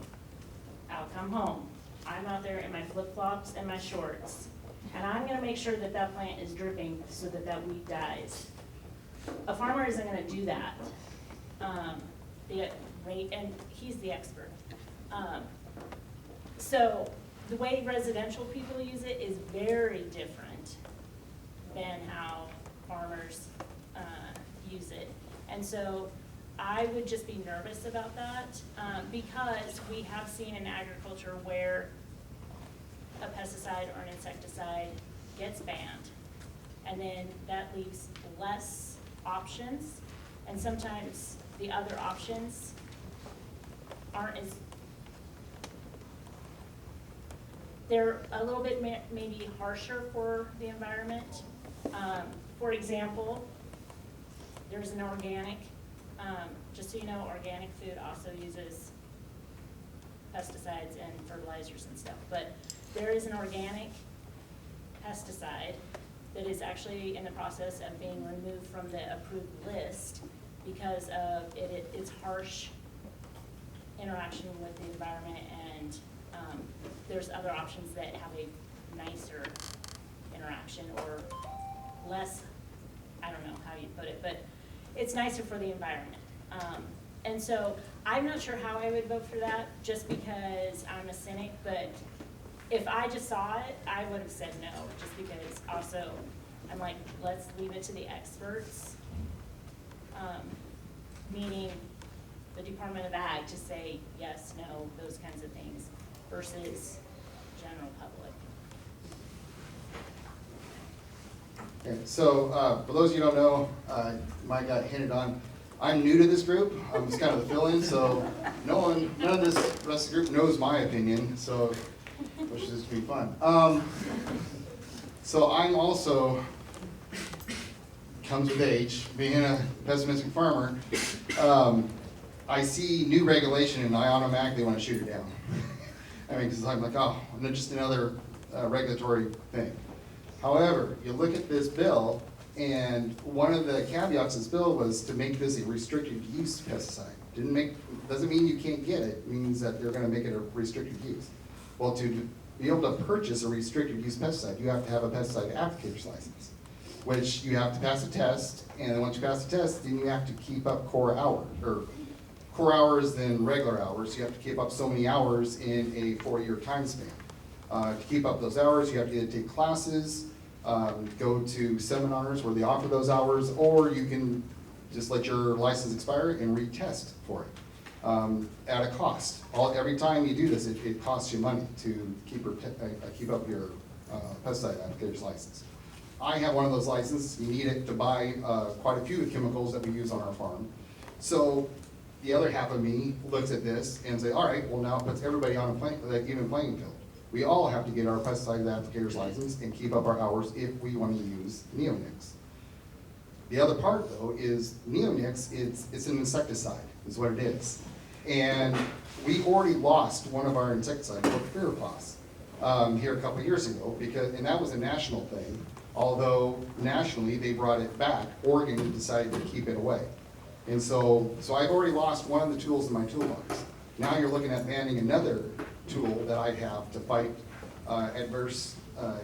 I'll come home, I'm out there in my flip-flops and my shorts, and I'm gonna make sure that that plant is dripping so that that weed dies. A farmer isn't gonna do that. And he's the expert. So the way residential people use it is very different than how farmers use it. And so I would just be nervous about that, because we have seen in agriculture where a pesticide or an insecticide gets banned, and then that leaves less options, and sometimes the other options aren't as, they're a little bit maybe harsher for the environment. For example, there's an organic, just so you know, organic food also uses pesticides and fertilizers and stuff, but there is an organic pesticide that is actually in the process of being removed from the approved list because of its harsh interaction with the environment, and there's other options that have a nicer interaction or less, I don't know how you put it, but it's nicer for the environment. And so I'm not sure how I would vote for that, just because I'm a cynic, but if I just saw it, I would have said no, just because also I'm like, let's leave it to the experts, meaning the Department of Ag, to say yes, no, those kinds of things, versus general public. Okay, so for those of you who don't know, Mike got hinted on, I'm new to this group. I'm just kind of the fill-in, so none of this rest of the group knows my opinion, so which is just be fun. So I'm also comes with age, being a pessimistic farmer, I see new regulation and I automatically want to shoot it down. I mean, because I'm like, oh, just another regulatory thing. However, you look at this bill, and one of the caveats of this bill was to make this a restricted use pesticide. Doesn't mean you can't get it, it means that they're gonna make it a restricted use. Well, to be able to purchase a restricted use pesticide, you have to have a pesticide applicator's license, which you have to pass a test, and then once you pass the test, then you have to keep up core hours than regular hours. You have to keep up so many hours in a 4-year time span. To keep up those hours, you have to either take classes, go to seminars where they offer those hours, or you can just let your license expire and retest for it at a cost. Every time you do this, it costs you money to keep up your pesticide applicator's license. I have one of those licenses. You need it to buy quite a few of the chemicals that we use on our farm. So the other half of me looks at this and say, all right, well now it puts everybody on a even playing field. We all have to get our pesticide applicator's license and keep up our hours if we want to use neonics. The other part though is neonics, it's an insecticide, is what it is. And we already lost one of our insecticides called Furifos here a couple of years ago, and that was a national thing. Although nationally they brought it back, Oregon decided to keep it away. And so I've already lost one of the tools in my toolbox. Now you're looking at banning another tool that I have to fight adverse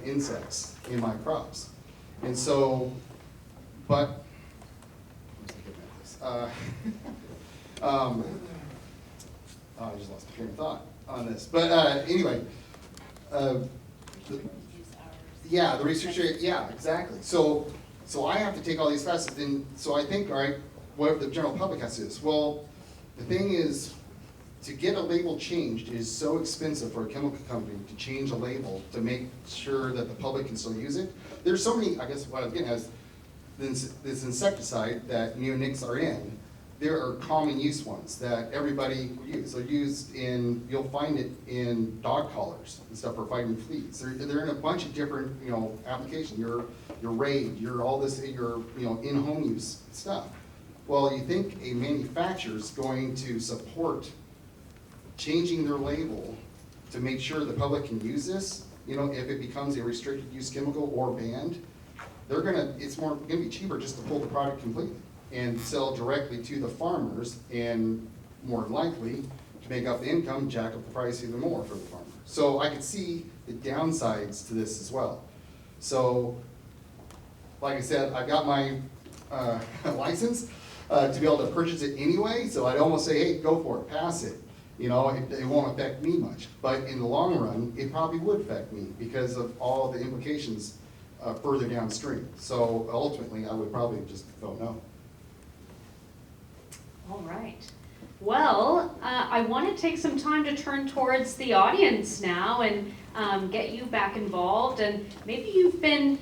insects in my crops. And so, but, I just lost my train of thought on this. But anyway, yeah, the researcher, yeah, exactly. So I have to take all these classes, and so I think, all right, what the general public has to do is, well, the thing is, to get a label changed is so expensive for a chemical company to change a label to make sure that the public can still use it. There's so many, I guess what I'm getting at is this insecticide that neonics are in, there are common use ones that everybody will use. They're used in, you'll find it in dog collars and stuff for fighting fleas. They're in a bunch of different, applications. Your Raid, your all this, your in-home use stuff. Well, you think a manufacturer's going to support changing their label to make sure the public can use this, if it becomes a restricted use chemical or banned, it's gonna be cheaper just to pull the product completely and sell directly to the farmers, and more than likely to make up the income, jack up the price even more for the farmer. So I could see the downsides to this as well. So, like I said, I got my license to be able to purchase it anyway, so I'd almost say, hey, go for it, pass it. It won't affect me much, but in the long run, it probably would affect me because of all the implications further downstream. So ultimately, I would probably just vote no. All right. Well, I want to take some time to turn towards the audience now and get you back involved. And maybe you've been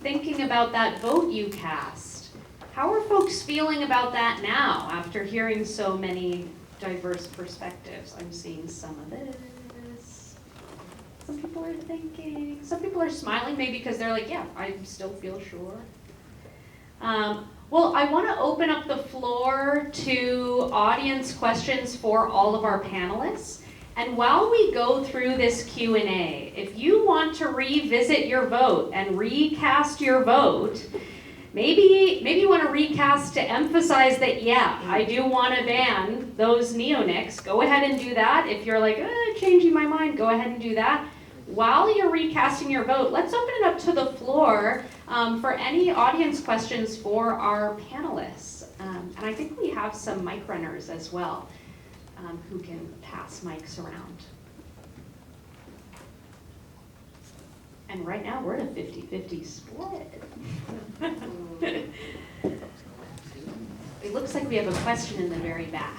thinking about that vote you cast. How are folks feeling about that now after hearing so many diverse perspectives? I'm seeing some of this. Some people are thinking. Some people are smiling maybe because they're like, yeah, I still feel sure. Well, I want to open up the floor to audience questions for all of our panelists. And while we go through this Q&A, if you want to revisit your vote and recast your vote, maybe you want to recast to emphasize that, yeah, I do want to ban those neonics. Go ahead and do that. If you're like, changing my mind, go ahead and do that. While you're recasting your vote, let's open it up to the floor for any audience questions for our panelists. And I think we have some mic runners as well who can pass mics around. And right now we're at a 50-50 split. It looks like we have a question in the very back.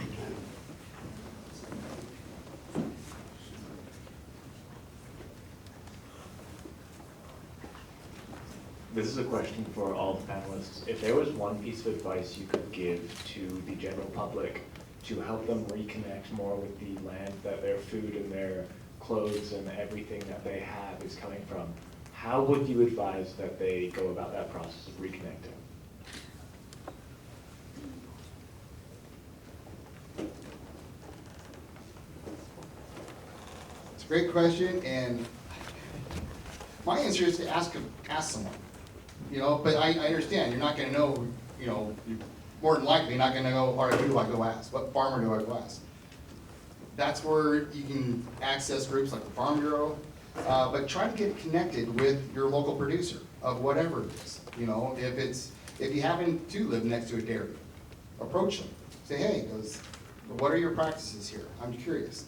This is a question for all the panelists. If there was one piece of advice you could give to the general public to help them reconnect more with the land that their food and their clothes and everything that they have is coming from, how would you advise that they go about that process of reconnecting? Great question, and my answer is to ask someone, you know, but I understand, you're not gonna know, you know, you're more than likely not gonna go, all right, who do I go ask? What farmer do I go ask? That's where you can access groups like the Farm Bureau, but try to get connected with your local producer of whatever it is. You know, if you happen to live next to a dairy, approach them. Say, hey, what are your practices here? I'm curious.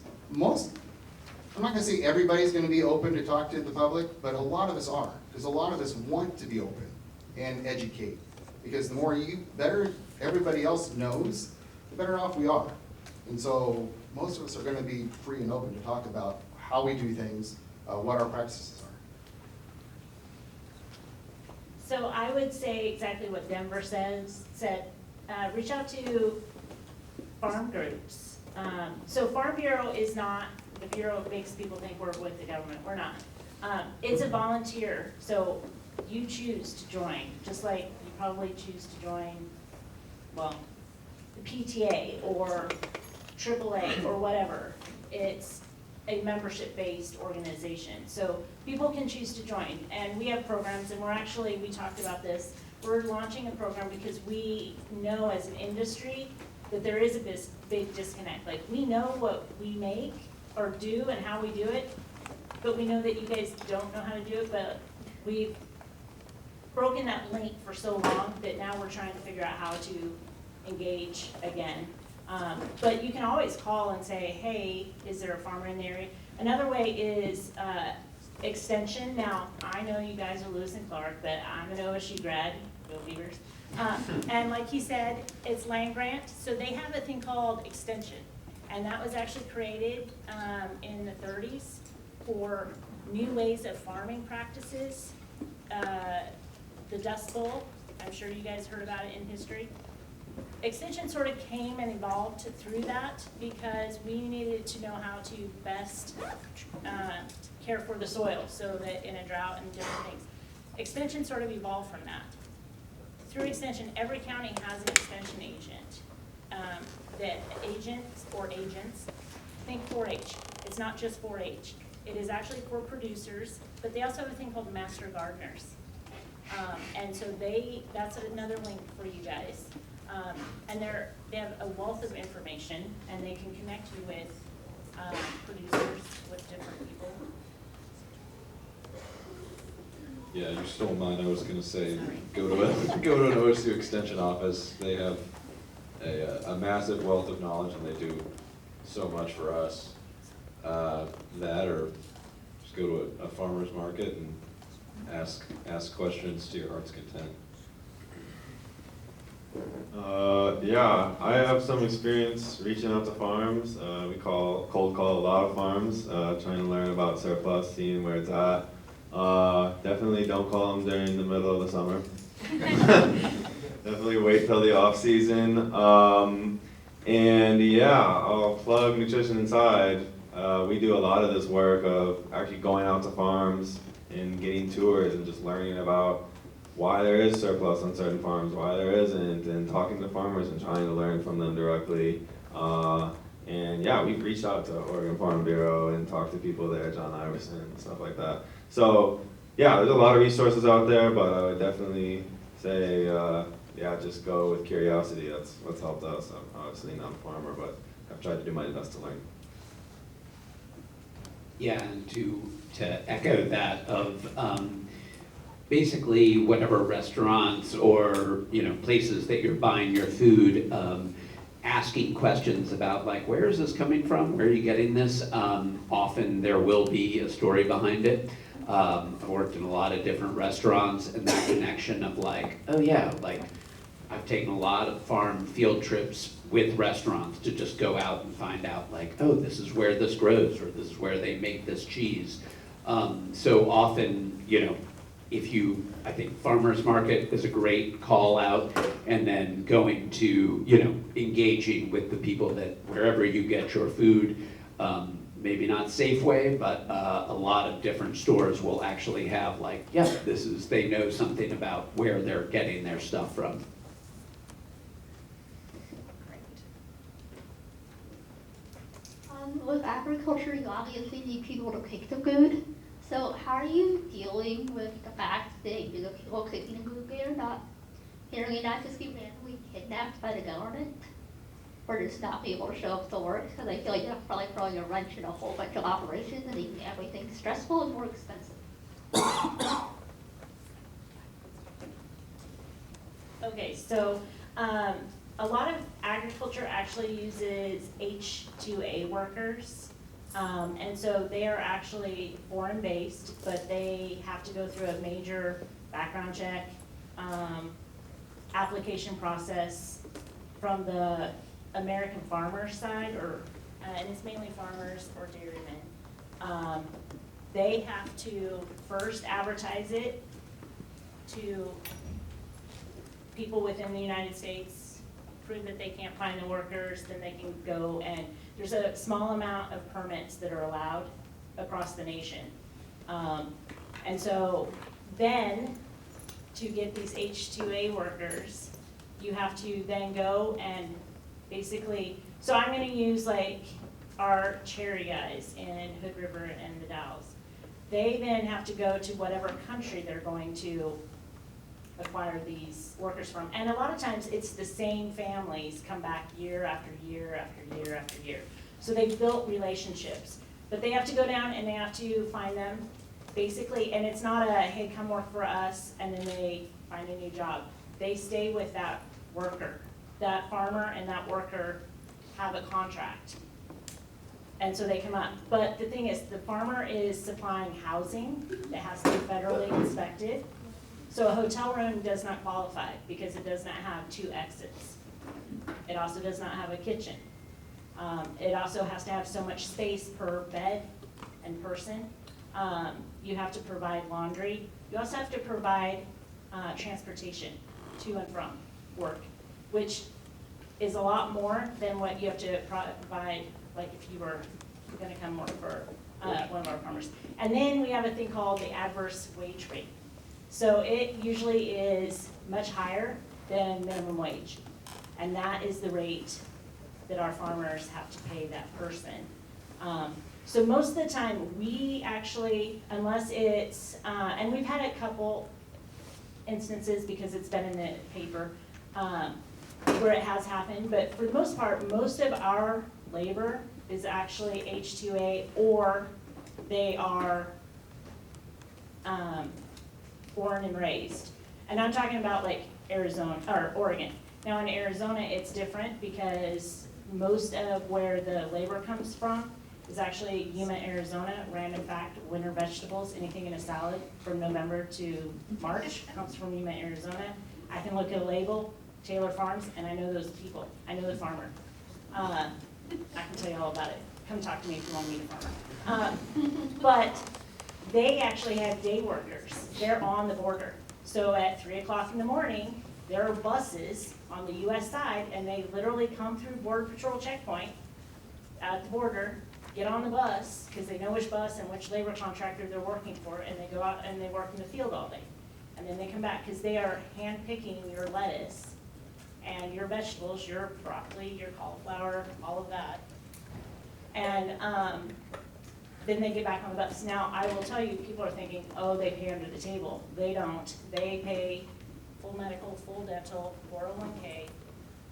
I'm not gonna say everybody's gonna be open to talk to the public, but a lot of us are, because a lot of us want to be open and educate. Because the more better everybody else knows, the better off we are. And so most of us are gonna be free and open to talk about how we do things, what our practices are. So I would say exactly what Denver said, reach out to farm groups. So Farm Bureau is not, the Bureau makes people think we're with the government, we're not. It's a volunteer, so you choose to join, just like you probably choose to join, well, the PTA or AAA or whatever. It's a membership-based organization. So people can choose to join, and we have programs, and we talked about this, we're launching a program because we know as an industry that there is a big disconnect. Like, we know what we make or do and how we do it, but we know that you guys don't know how to do it, but we've broken that link for so long that now we're trying to figure out how to engage again. But you can always call and say, hey, is there a farmer in the area? Another way is extension. Now, I know you guys are Lewis and Clark, but I'm an OSU grad, go Beavers. And like he said, it's land grant, so they have a thing called extension. And that was actually created in the 30s for new ways of farming practices. The Dust Bowl, I'm sure you guys heard about it in history. Extension sort of came and evolved through that because we needed to know how to best care for the soil so that in a drought and different things. Extension sort of evolved from that. Through Extension, every county has an extension agent. Agents, think 4-H. It's not just 4-H. It is actually for producers, but they also have a thing called master gardeners. And so that's another link for you guys. And they have a wealth of information, and they can connect you with producers, with different people. Yeah, you stole mine. I was gonna say, Sorry. go to an OSU extension office. They have a massive wealth of knowledge, and they do so much for us. That, or just go to a farmer's market and ask questions to your heart's content. Yeah, I have some experience reaching out to farms. We cold call a lot of farms, trying to learn about surplus, seeing where it's at. Definitely don't call them during the middle of the summer. Definitely wait till the off season. And yeah, I'll plug Nutrition Inside. We do a lot of this work of actually going out to farms and getting tours and just learning about why there is surplus on certain farms, why there isn't, and talking to farmers and trying to learn from them directly. And yeah, we've reached out to Oregon Farm Bureau and talked to people there, John Iverson and stuff like that. So yeah, there's a lot of resources out there, but I would definitely say, yeah, just go with curiosity. That's what's helped us. I'm obviously not a farmer, but I've tried to do my best to learn. Yeah, and to echo that of basically whatever restaurants or places that you're buying your food, asking questions about like, where is this coming from? Where are you getting this? Often there will be a story behind it. I've worked in a lot of different restaurants, and that connection of like, oh yeah, like I've taken a lot of farm field trips with restaurants to just go out and find out like, oh, this is where this grows, or this is where they make this cheese. So often, I think farmers market is a great call out, and then going to, engaging with the people that wherever you get your food, maybe not Safeway, but a lot of different stores will actually have like, yeah, they know something about where they're getting their stuff from. with agriculture, you obviously need people to cook the food. So how are you dealing with the fact that the people cooking the food are not, you know, you're not just being randomly kidnapped by the government? Or just not be able to show up to work? Because I feel like you're probably throwing a wrench in a whole bunch of operations and making everything stressful and more expensive. Okay, so a lot of agriculture actually uses H-2A workers. And so they are actually foreign-based, but they have to go through a major background check, application process from the American farmer side, or and it's mainly farmers or dairymen. They have to first advertise it to people within the United States, prove that they can't find the workers, then they can go and, there's a small amount of permits that are allowed across the nation. And so then, to get these H-2A workers, you have to then go and basically, so I'm gonna use like our cherry guys in Hood River and the Dalles. They then have to go to whatever country they're going to acquire these workers from. And a lot of times it's the same families come back year after year after year after year. So they've built relationships. But they have to go down and they have to find them basically, and it's not a, hey, come work for us, and then they find a new job. They stay with that worker. That farmer and that worker have a contract. And so they come up. But the thing is, the farmer is supplying housing that has to be federally inspected. So a hotel room does not qualify because it does not have 2 exits. It also does not have a kitchen. It also has to have so much space per bed and person. You have to provide laundry. You also have to provide transportation to and from work, which is a lot more than what you have to provide, like if you were gonna come work for one of our farmers. And then we have a thing called the adverse wage rate. So it usually is much higher than minimum wage. And that is the rate that our farmers have to pay that person. So most of the time, we actually, unless it's, and we've had a couple instances because it's been in the paper, where it has happened, but for the most part, most of our labor is actually H-2A, or they are born and raised. And I'm talking about like Arizona, or Oregon. Now in Arizona, it's different because most of where the labor comes from is actually Yuma, Arizona. Random fact, winter vegetables, anything in a salad from November to March comes from Yuma, Arizona. I can look at a label, Taylor Farms, and I know those people. I know the farmer. I can tell you all about it. Come talk to me if you want to meet a farmer. But they actually have day workers. They're on the border. So at 3 o'clock in the morning, there are buses on the US side, and they literally come through Border Patrol checkpoint at the border, get on the bus, because they know which bus and which labor contractor they're working for, and they go out and they work in the field all day. And then they come back, because they are hand-picking your lettuce and your vegetables, your broccoli, your cauliflower, all of that. And then they get back on the bus. Now, I will tell you, people are thinking, oh, they pay under the table. They don't. They pay full medical, full dental, 401k,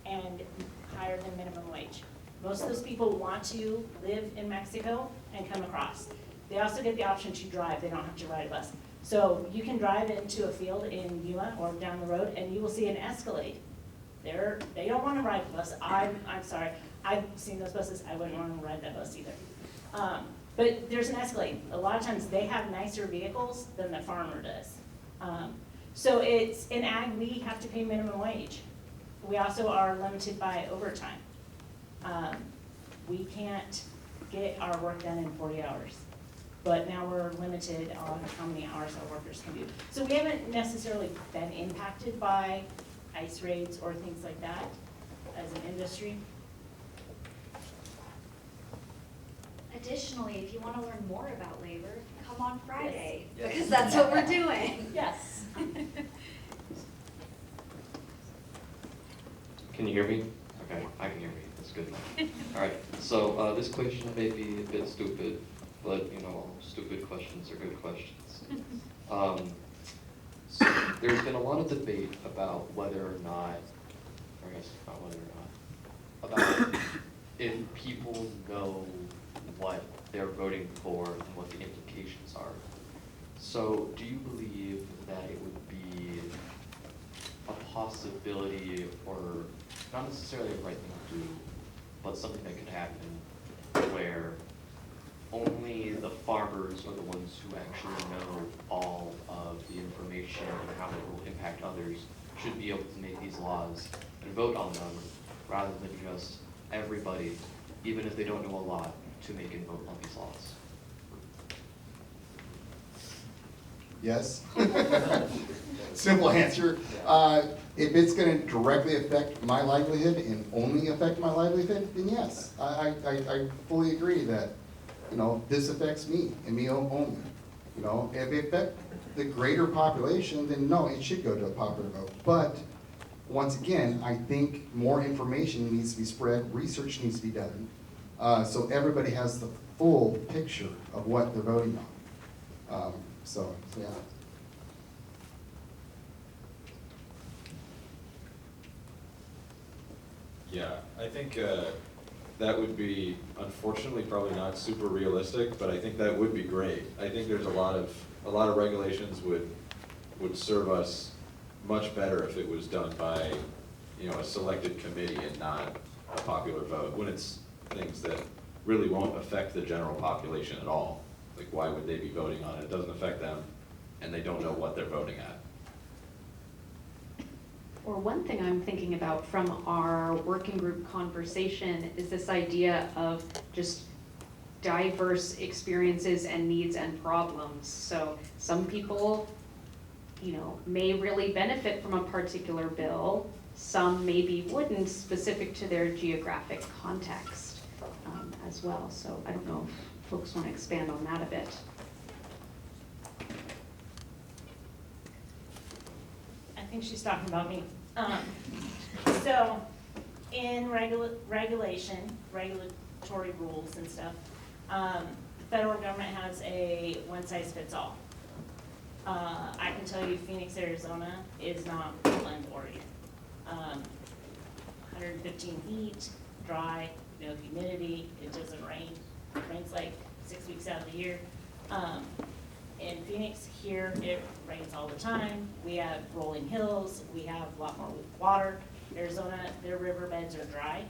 and higher than minimum wage. Most of those people want to live in Mexico and come across. They also get the option to drive. They don't have to ride a bus. So you can drive into a field in Yuma or down the road, and you will see an Escalade. They don't want to ride the bus. I'm sorry. I've seen those buses. I wouldn't want to ride that bus either. But there's an Escalade. A lot of times they have nicer vehicles than the farmer does. So it's, in ag, we have to pay minimum wage. We also are limited by overtime. We can't get our work done in 40 hours. But now we're limited on how many hours our workers can do. So we haven't necessarily been impacted by ICE raids or things like that as an industry. Additionally, if you want to learn more about labor, come on Friday, because that's what we're doing. Yes. Can you hear me? Okay, I can hear me. That's That's good. All right, so this question may be a bit stupid, but you know, stupid questions are good questions. So there's been a lot of debate about whether or not, or I guess not whether or not, about if people know what they're voting for and what the implications are. So do you believe that it would be a possibility, or not necessarily the right thing to do, but something that could happen where only the farmers are the ones who actually know all of the information and how it will impact others should be able to make these laws and vote on them, rather than just everybody, even if they don't know a lot, to make and vote on these laws? Yes. Simple answer. If it's gonna directly affect my livelihood and only affect my livelihood, then yes. I fully agree that, you know, this affects me and me only. You know, if it affects the greater population, then no, it should go to a popular vote. But once again, I think more information needs to be spread, research needs to be done, so everybody has the full picture of what they're voting on. So, yeah. Yeah, I think that would be, unfortunately, probably not super realistic, but I think that would be great. I think there's a lot of regulations would serve us much better if it was done by, you know, a selected committee and not a popular vote, when it's things that really won't affect the general population at all. Like, why would they be voting on it? It doesn't affect them, and they don't know what they're voting at. Or one thing I'm thinking about from our working group conversation is this idea of just diverse experiences and needs and problems. So some people, you know, may really benefit from a particular bill. Some maybe wouldn't, specific to their geographic context as well. So I don't know if folks want to expand on that a bit. I think she's talking about me. So in regulatory rules and stuff, the federal government has a one-size-fits-all. I can tell you Phoenix, Arizona is not Portland, Oregon. 115 heat, dry, no humidity, it doesn't rain. It rains like 6 weeks out of the year. In Phoenix here, it rains all the time. We have rolling hills, we have a lot more water. Arizona, their riverbeds are dry.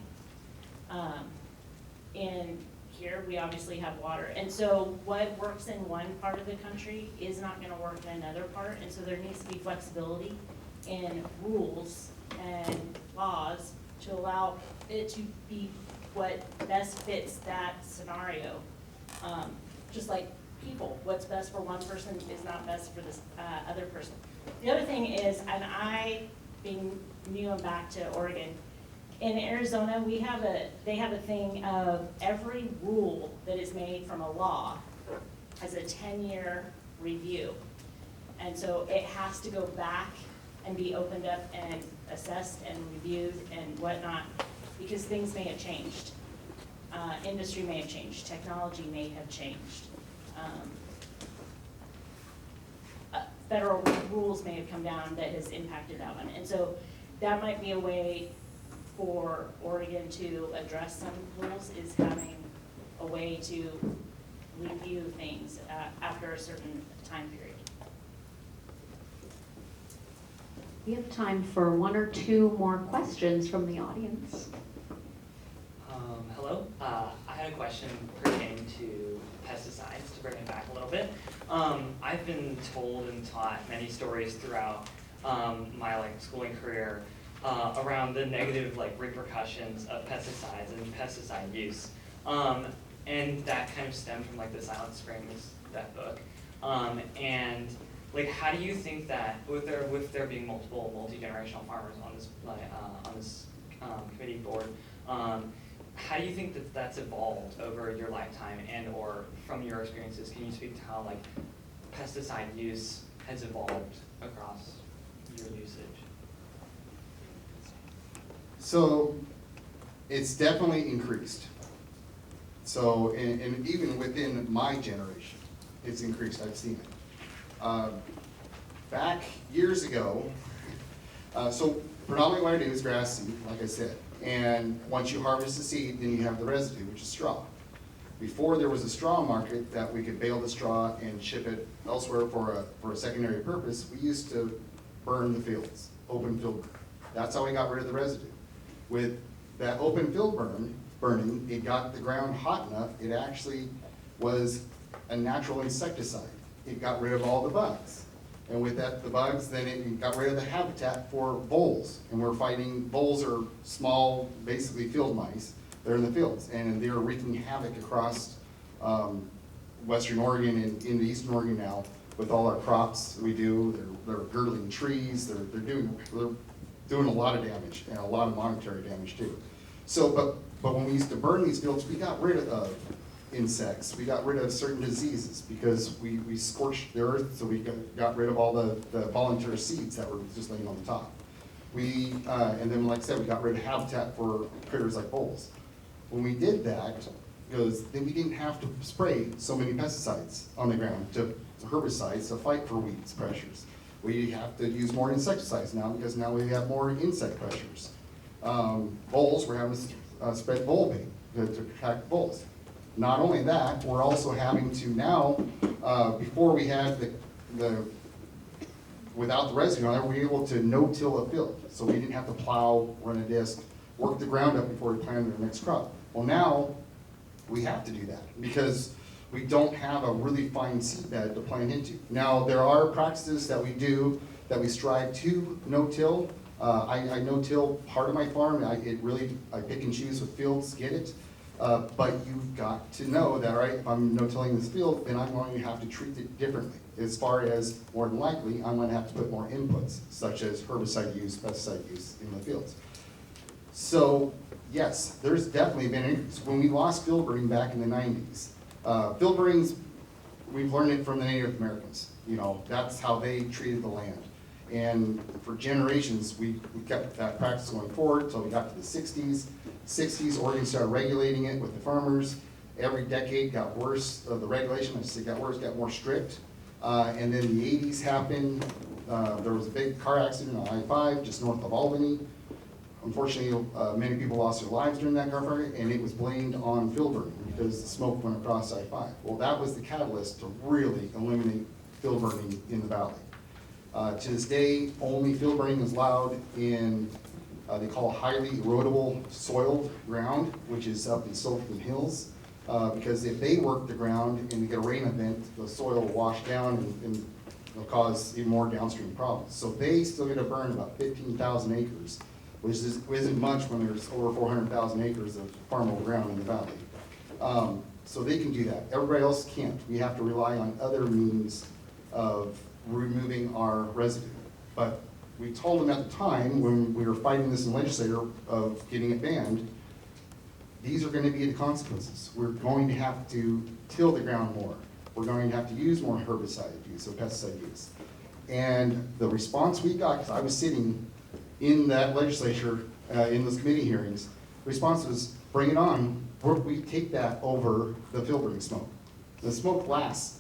In here, we obviously have water. And so what works in one part of the country is not gonna work in another part. And so there needs to be flexibility in rules and laws to allow it to be what best fits that scenario. Just like people, what's best for one person is not best for this other person. The other thing is, and I, being new and back to Oregon, in Arizona, they have a thing of every rule that is made from a law has a 10-year review. And so it has to go back and be opened up and assessed and reviewed and whatnot, because things may have changed. Industry may have changed, technology may have changed. Federal rules may have come down that has impacted that one. And so that might be a way for Oregon to address some rules, is having a way to review things after a certain time period. We have time for one or two more questions from the audience. Hello, I had a question pertaining to pesticides, to bring it back a little bit. I've been told and taught many stories throughout my schooling career around the negative repercussions of pesticides and pesticide use. And that kind of stemmed from the Silent Springs, that book. And how do you think that with there being multiple multi-generational farmers on this committee board, how do you think that that's evolved over your lifetime, and or from your experiences, can you speak to how pesticide use has evolved across your usage? So It's definitely increased. So, and even within my generation, it's increased, I've seen it. Back years ago, so predominantly what I do is grass seed, like I said. And once you harvest the seed, then you have the residue, which is straw. Before there was a straw market that we could bale the straw and ship it elsewhere for a secondary purpose, we used to burn the fields, open field burn. That's how we got rid of the residue. With that open field burning, it got the ground hot enough, it actually was a natural insecticide. It got rid of all the bugs. And with that, the bugs, then it got rid of the habitat for voles. And we're fighting, voles are small, basically field mice. They're in the fields, and they're wreaking havoc across Western Oregon and into Eastern Oregon now with all our crops we do. They're girdling trees. They're doing a lot of damage and a lot of monetary damage too. So, but when we used to burn these fields, we got rid of insects. We got rid of certain diseases because we scorched the earth, so we got rid of all the voluntary seeds that were just laying on the top. And then like I said, we got rid of habitat for critters like voles. When we did that, then we didn't have to spray so many pesticides on the ground, herbicides to fight for weeds pressures. We have to use more insecticides now because now we have more insect pressures. Voles, we're having to spread vole bait to attract voles. Not only that, we're also having to now, before we had without the residue on there, we were able to no-till a field. So we didn't have to plow, run a disc, work the ground up before we planted our next crop. Well, now we have to do that because we don't have a really fine seed bed to plant into. Now, there are practices that we do that we strive to no-till. I no-till part of my farm. I pick and choose what fields get it. But you've got to know that, right, if I'm no-tilling this field, then I'm going to have to treat it differently. As far as, more than likely, I'm going to have to put more inputs, such as herbicide use, pesticide use in the fields. So, yes, there's definitely been an increase. When we lost field burning back in the 90s, field burnings, we've learned it from the Native Americans. You know, that's how they treated the land. And for generations, we kept that practice going forward until we got to the 60s. 60s, Oregon started regulating it with the farmers. Every decade got worse, the regulation, I say got worse, got more strict. And then the 80s happened. There was a big car accident on I-5 just north of Albany. Unfortunately, many people lost their lives during that car fire, and it was blamed on field burning because the smoke went across I-5. Well, that was the catalyst to really eliminate field burning in the valley. To this day, only field burning is allowed in, they call highly erodible soiled ground, which is up in Silverton Hills. Because if they work the ground and they get a rain event, the soil will wash down and it'll cause even more downstream problems. So they still get to burn about 15,000 acres, which isn't much when there's over 400,000 acres of farmable ground in the valley. So they can do that. Everybody else can't. We have to rely on other means of removing our residue. But we told them at the time when we were fighting this in the legislature of getting it banned, these are going to be the consequences. We're going to have to till the ground more. We're going to have to use more herbicide use, so pesticide use. And the response we got, because I was sitting in that legislature, in those committee hearings, the response was, bring it on. We take that over the field burning smoke. The smoke lasts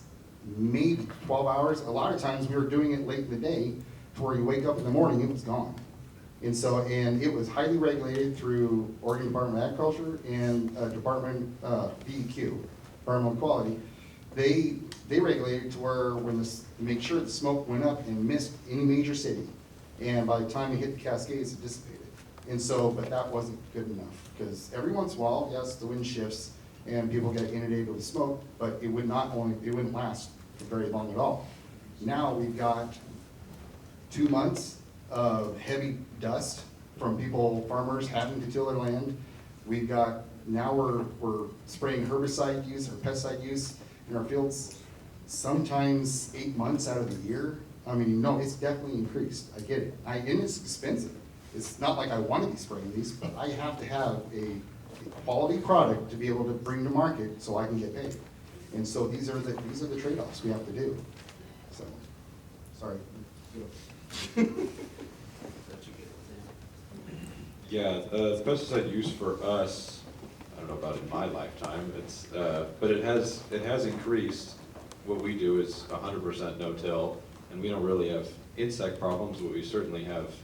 maybe 12 hours. A lot of times we were doing it late in the day to where you wake up in the morning, it was gone. And so, and it was highly regulated through Oregon Department of Agriculture and Department DEQ, Environmental Quality. They regulated to where when make sure the smoke went up and missed any major city. And by the time it hit the Cascades, it dissipated. And so, but that wasn't good enough because every once in a while, yes, the wind shifts and people get inundated with smoke, but it wouldn't last for very long at all. Now we've got 2 months of heavy dust from farmers having to till their land. We've got, now we're spraying herbicide use or pesticide use in our fields, sometimes 8 months out of the year. I mean, no, it's definitely increased. I get it. And it's expensive. It's not like I want to be spraying these, but I have to have a quality product to be able to bring to market so I can get paid. And so these are the trade-offs we have to do. So, sorry. Yeah, the pesticide use for us, I don't know about in my lifetime, it's, but it has increased. What we do is 100% no-till, and we don't really have insect problems, but we certainly have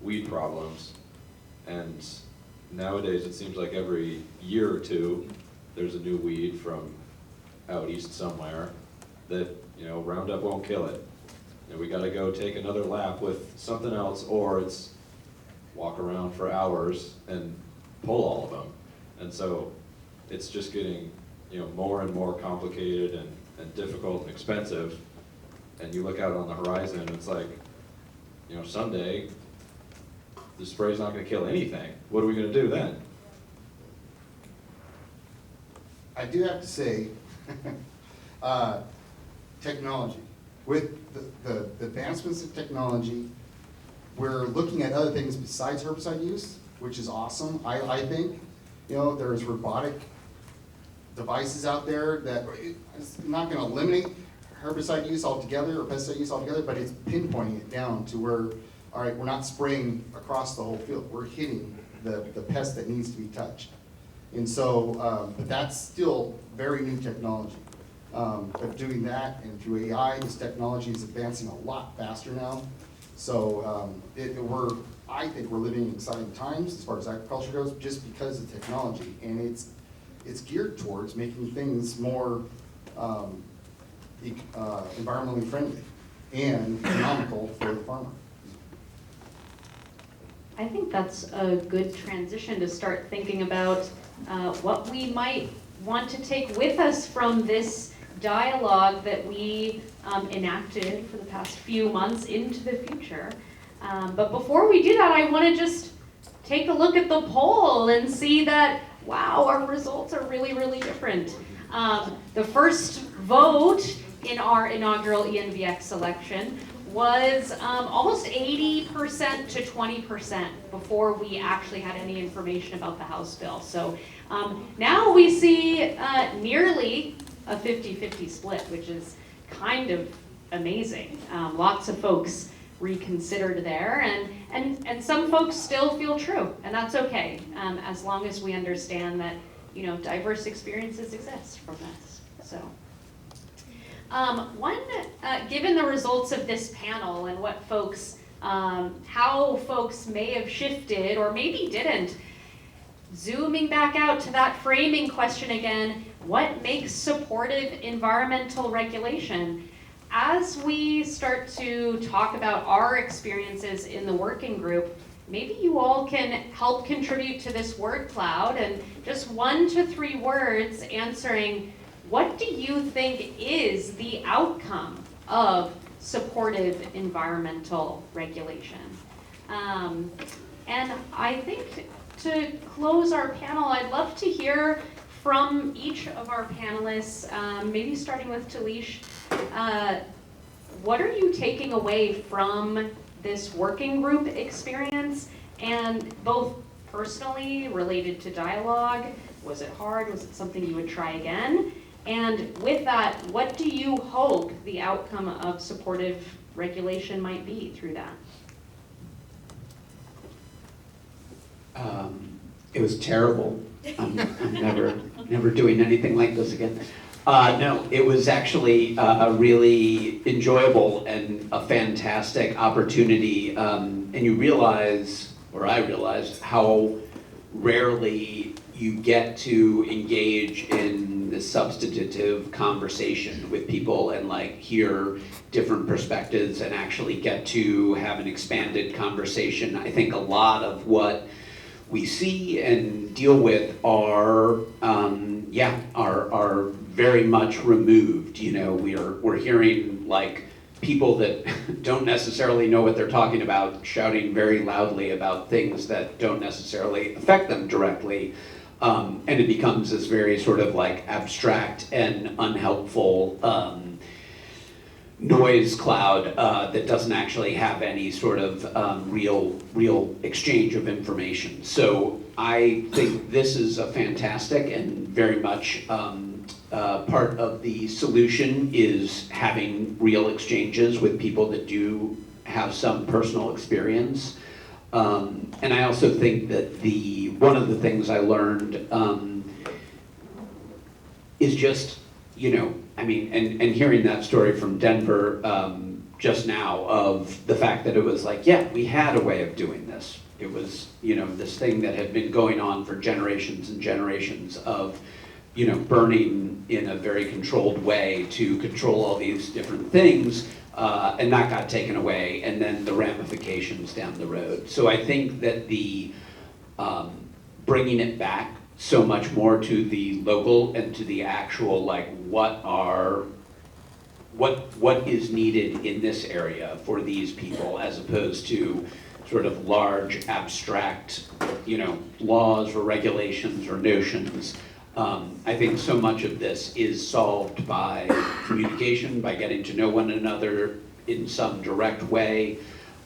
weed problems. And nowadays, it seems like every year or two, there's a new weed from out east somewhere that, you know, Roundup won't kill it. And we gotta go take another lap with something else, or it's walk around for hours and pull all of them. And so it's just getting, you know, more and more complicated and difficult and expensive. And you look out on the horizon and it's like, you know, someday the spray's not gonna kill anything. What are we gonna do then? I do have to say, technology. With the advancements of technology, we're looking at other things besides herbicide use, which is awesome, I think. You know, there's robotic devices out there that it's not gonna eliminate herbicide use altogether or pesticide use altogether, but it's pinpointing it down to where, all right, we're not spraying across the whole field, we're hitting the pest that needs to be touched. And so, but that's still very new technology. But doing that and through AI, this technology is advancing a lot faster now. So I think we're living in exciting times as far as agriculture goes, just because of technology, and it's geared towards making things more environmentally friendly and economical for the farmer. I think that's a good transition to start thinking about what we might want to take with us from this dialogue that we enacted for the past few months into the future. But before we do that, I want to just take a look at the poll and see that, wow, our results are really, really different. The first vote in our inaugural ENVX election was almost 80% to 20% before we actually had any information about the House bill. So now we see nearly a 50-50 split, which is kind of amazing. Lots of folks reconsidered there, and some folks still feel true, and that's okay, as long as we understand that, you know, diverse experiences exist from this. So. Given the results of this panel and what folks, how folks may have shifted or maybe didn't, zooming back out to that framing question again, what makes supportive environmental regulation? As we start to talk about our experiences in the working group, maybe you all can help contribute to this word cloud and just 1 to 3 words answering, what do you think is the outcome of supportive environmental regulation? And I think to close our panel, I'd love to hear from each of our panelists, maybe starting with Talish. What are you taking away from this working group experience, and both personally related to dialogue? Was it hard? Was it something you would try again? And with that, what do you hope the outcome of supportive regulation might be through that? It was terrible. I'm never doing anything like this again. No, it was actually really enjoyable and a fantastic opportunity. And you realize, or I realized, how rarely you get to engage in this substantive conversation with people and like hear different perspectives and actually get to have an expanded conversation. I think a lot of what we see and deal with are very much removed. You know, we're hearing like people that don't necessarily know what they're talking about shouting very loudly about things that don't necessarily affect them directly. And it becomes this very sort of like abstract and unhelpful noise cloud that doesn't actually have any sort of real exchange of information. So I think this is a fantastic and very much part of the solution is having real exchanges with people that do have some personal experience. And I also think that one of the things I learned is just, I mean, and hearing that story from Denver just now of the fact that it was like, yeah, we had a way of doing this. It was, this thing that had been going on for generations and generations of, burning in a very controlled way to control all these different things, and that got taken away, and then the ramifications down the road. So I think that the bringing it back so much more to the local and to the actual, like, what is needed in this area for these people, as opposed to sort of large abstract, laws or regulations or notions. I think so much of this is solved by communication, by getting to know one another in some direct way.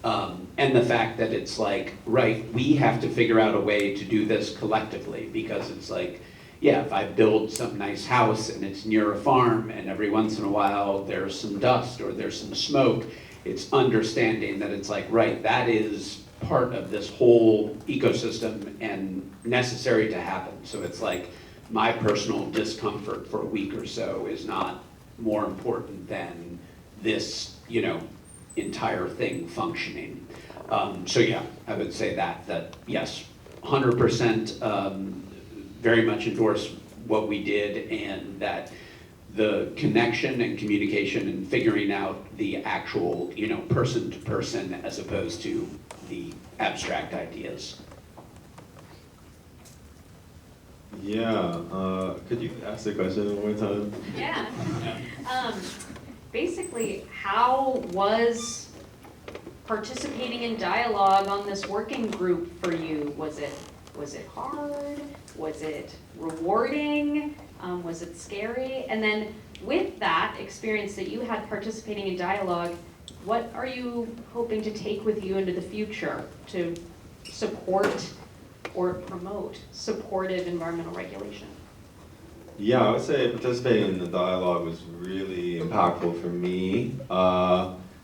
And the fact that it's like, right, we have to figure out a way to do this collectively, because it's like, yeah, if I build some nice house and it's near a farm and every once in a while there's some dust or there's some smoke, it's understanding that it's like, right, that is part of this whole ecosystem and necessary to happen. So it's like, my personal discomfort for a week or so is not more important than this, entire thing functioning. So yeah, I would say that yes, 100% very much endorse what we did, and that the connection and communication and figuring out the actual, person to person as opposed to the abstract ideas. Yeah, could you ask the question one more time? Yeah. Basically, how was participating in dialogue on this working group for you? Was it hard? Was it rewarding? Was it scary? And then with that experience that you had participating in dialogue, what are you hoping to take with you into the future to support or promote supportive environmental regulation? Yeah, I would say participating in the dialogue was really impactful for me,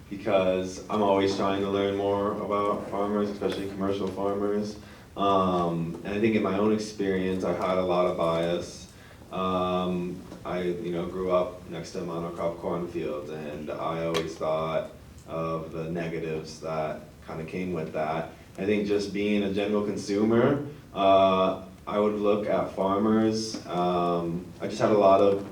because I'm always trying to learn more about farmers, especially commercial farmers. And I think in my own experience, I had a lot of bias. I grew up next to monocrop cornfields, and I always thought of the negatives that kind of came with that. I think just being a general consumer, I would look at farmers. I just had a lot of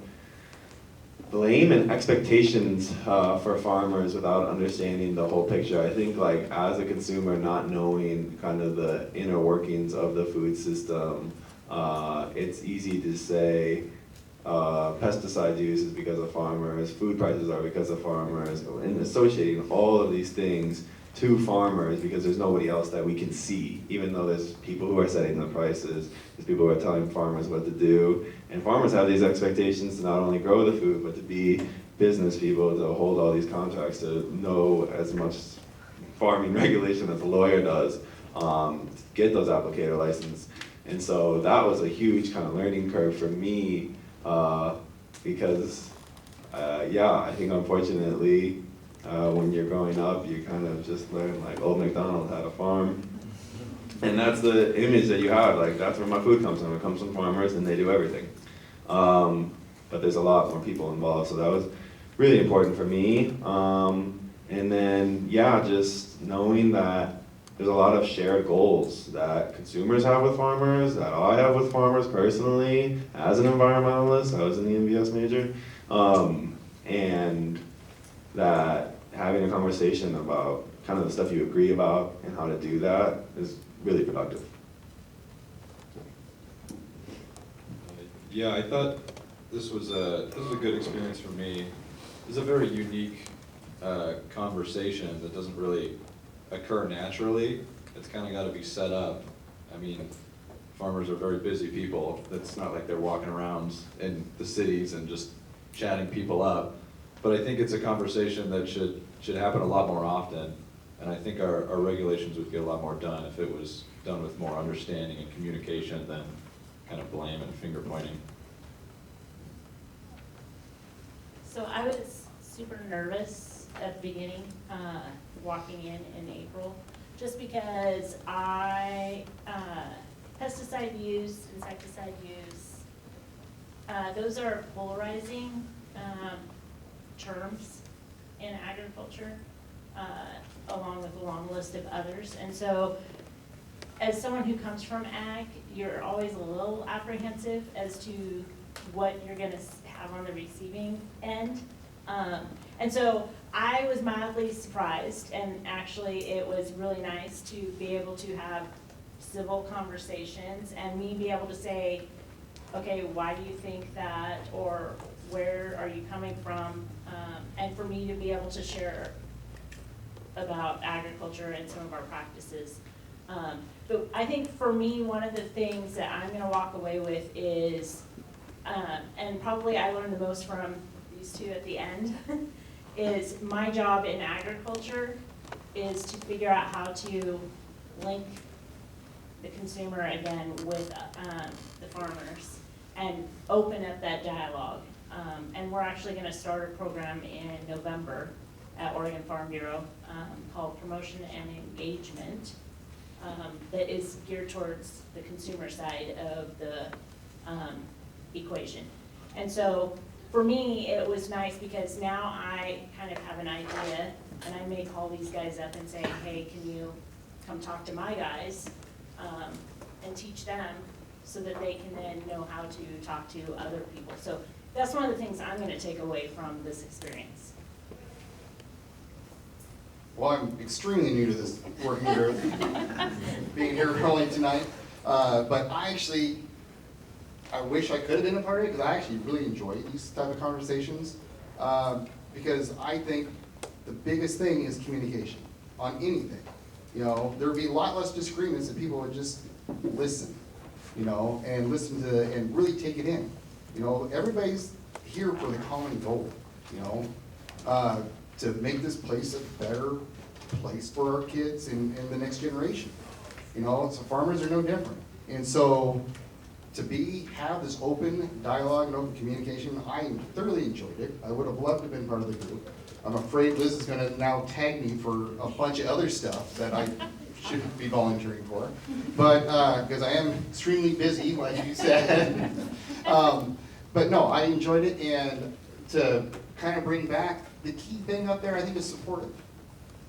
blame and expectations for farmers without understanding the whole picture. I think, like, as a consumer, not knowing kind of the inner workings of the food system, it's easy to say pesticide use is because of farmers, food prices are because of farmers, and associating all of these things to farmers because there's nobody else that we can see, even though there's people who are setting the prices, there's people who are telling farmers what to do, and farmers have these expectations to not only grow the food, but to be business people, to hold all these contracts, to know as much farming regulation as a lawyer does, to get those applicator licenses. And so that was a huge kind of learning curve for me, because, I think unfortunately, when you're growing up, you kind of just learn, like, old MacDonald had a farm. And that's the image that you have, like, that's where my food comes from. It comes from farmers, and they do everything. But there's a lot more people involved, so that was really important for me. And then, just knowing that there's a lot of shared goals that consumers have with farmers, that I have with farmers personally, as an environmentalist. I was in the ENVX major. And that having a conversation about kind of the stuff you agree about and how to do that is really productive. Yeah, I thought this was a good experience for me. It's a very unique conversation that doesn't really occur naturally. It's kind of got to be set up. I mean, farmers are very busy people. It's not like they're walking around in the cities and just chatting people up. But I think it's a conversation that should happen a lot more often. And I think our regulations would get a lot more done if it was done with more understanding and communication than kind of blame and finger pointing. So I was super nervous at the beginning, walking in April, just because pesticide use, insecticide use, those are polarizing terms in agriculture, along with a long list of others. And so, as someone who comes from ag, you're always a little apprehensive as to what you're gonna have on the receiving end. And so I was mildly surprised, and actually it was really nice to be able to have civil conversations and me be able to say, okay, why do you think that, or where are you coming from? And for me to be able to share about agriculture and some of our practices. But I think for me, one of the things that I'm gonna walk away with is, and probably I learned the most from these two at the end, is my job in agriculture is to figure out how to link the consumer again with the farmers and open up that dialogue. And we're actually gonna start a program in November at Oregon Farm Bureau called Promotion and Engagement that is geared towards the consumer side of the equation. And so for me, it was nice because now I kind of have an idea, and I may call these guys up and say, hey, can you come talk to my guys and teach them so that they can then know how to talk to other people. So that's one of the things I'm gonna take away from this experience. Well, I'm extremely new to this working group, being here early tonight. But I wish I could have been a part of it, because I actually really enjoy these type of conversations. Because I think the biggest thing is communication on anything. You know, there would be a lot less disagreements if people would just listen, you know, and listen to, and really take it in. You know, everybody's here for the common goal, you know, to make this place a better place for our kids and the next generation. You know, so farmers are no different. And so to have this open dialogue and open communication, I thoroughly enjoyed it. I would have loved to have been part of the group. I'm afraid Liz is gonna now tag me for a bunch of other stuff that I shouldn't be volunteering for. But, because I am extremely busy, like you said. But no, I enjoyed it, and to kind of bring back the key thing up there, I think, is supportive.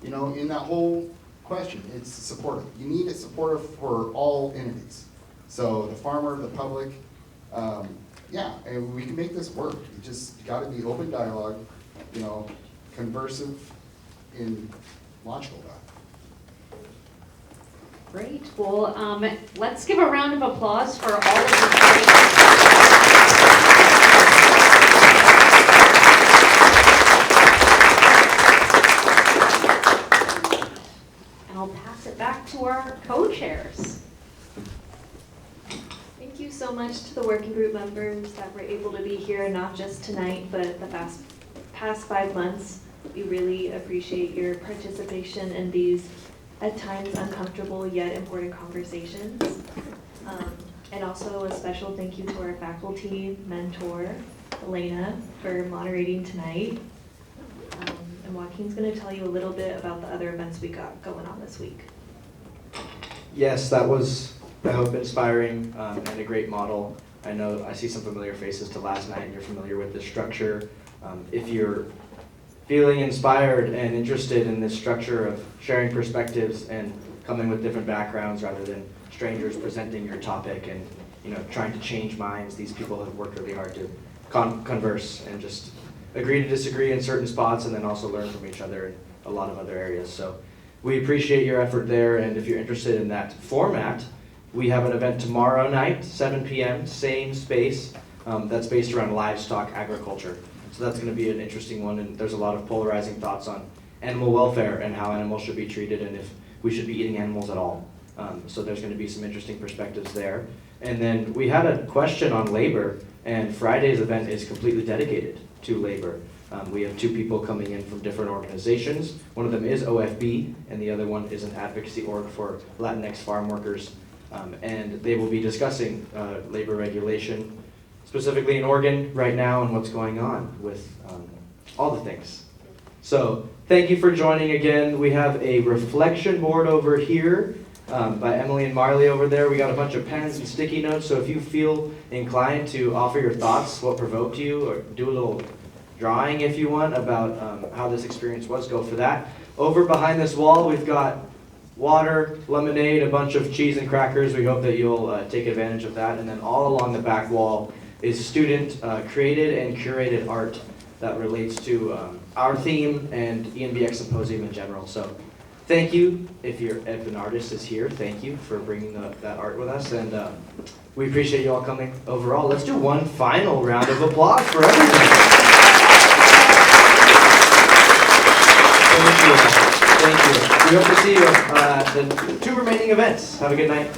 You know, in that whole question, it's supportive. You need it supportive for all entities. So the farmer, the public, yeah, and we can make this work. You just got to be open dialogue, you know, conversive in logical dialogue. Great. Well, let's give a round of applause for all of the and I'll pass it back to our co-chairs. Thank you so much to the working group members that were able to be here, not just tonight, but the past 5 months. We really appreciate your participation in these, at times, uncomfortable yet important conversations. And also a special thank you to our faculty mentor, Elena, for moderating tonight. And Joaquin's going to tell you a little bit about the other events we got going on this week. Yes, that was, I hope, inspiring and a great model. I know I see some familiar faces to last night, and you're familiar with this structure. If you're feeling inspired and interested in this structure of sharing perspectives and coming with different backgrounds rather than strangers presenting your topic and, you know, trying to change minds, these people have worked really hard to converse and just agree to disagree in certain spots and then also learn from each other in a lot of other areas. So we appreciate your effort there, and if you're interested in that format, we have an event tomorrow night, 7 p.m., same space, that's based around livestock agriculture. So that's going to be an interesting one, and there's a lot of polarizing thoughts on animal welfare and how animals should be treated and if we should be eating animals at all. So there's going to be some interesting perspectives there. And then we had a question on labor, and Friday's event is completely dedicated to labor. We have 2 people coming in from different organizations. One of them is OFB, and the other one is an advocacy org for Latinx farm workers. And they will be discussing labor regulation, specifically in Oregon right now, and what's going on with all the things. So thank you for joining again. We have a reflection board over here by Emily and Marley over there. We got a bunch of pens and sticky notes, so if you feel inclined to offer your thoughts, what provoked you, or do a little drawing if you want about how this experience was, go for that. Over behind this wall, we've got water, lemonade, a bunch of cheese and crackers. We hope that you'll take advantage of that. And then all along the back wall is student created and curated art that relates to our theme and ENVX Symposium in general. So thank you. If an artist is here, thank you for bringing that art with us. And we appreciate you all coming overall. Let's do one final round of applause for everyone. Thank you. Thank you. We hope to see you at the 2 remaining events. Have a good night.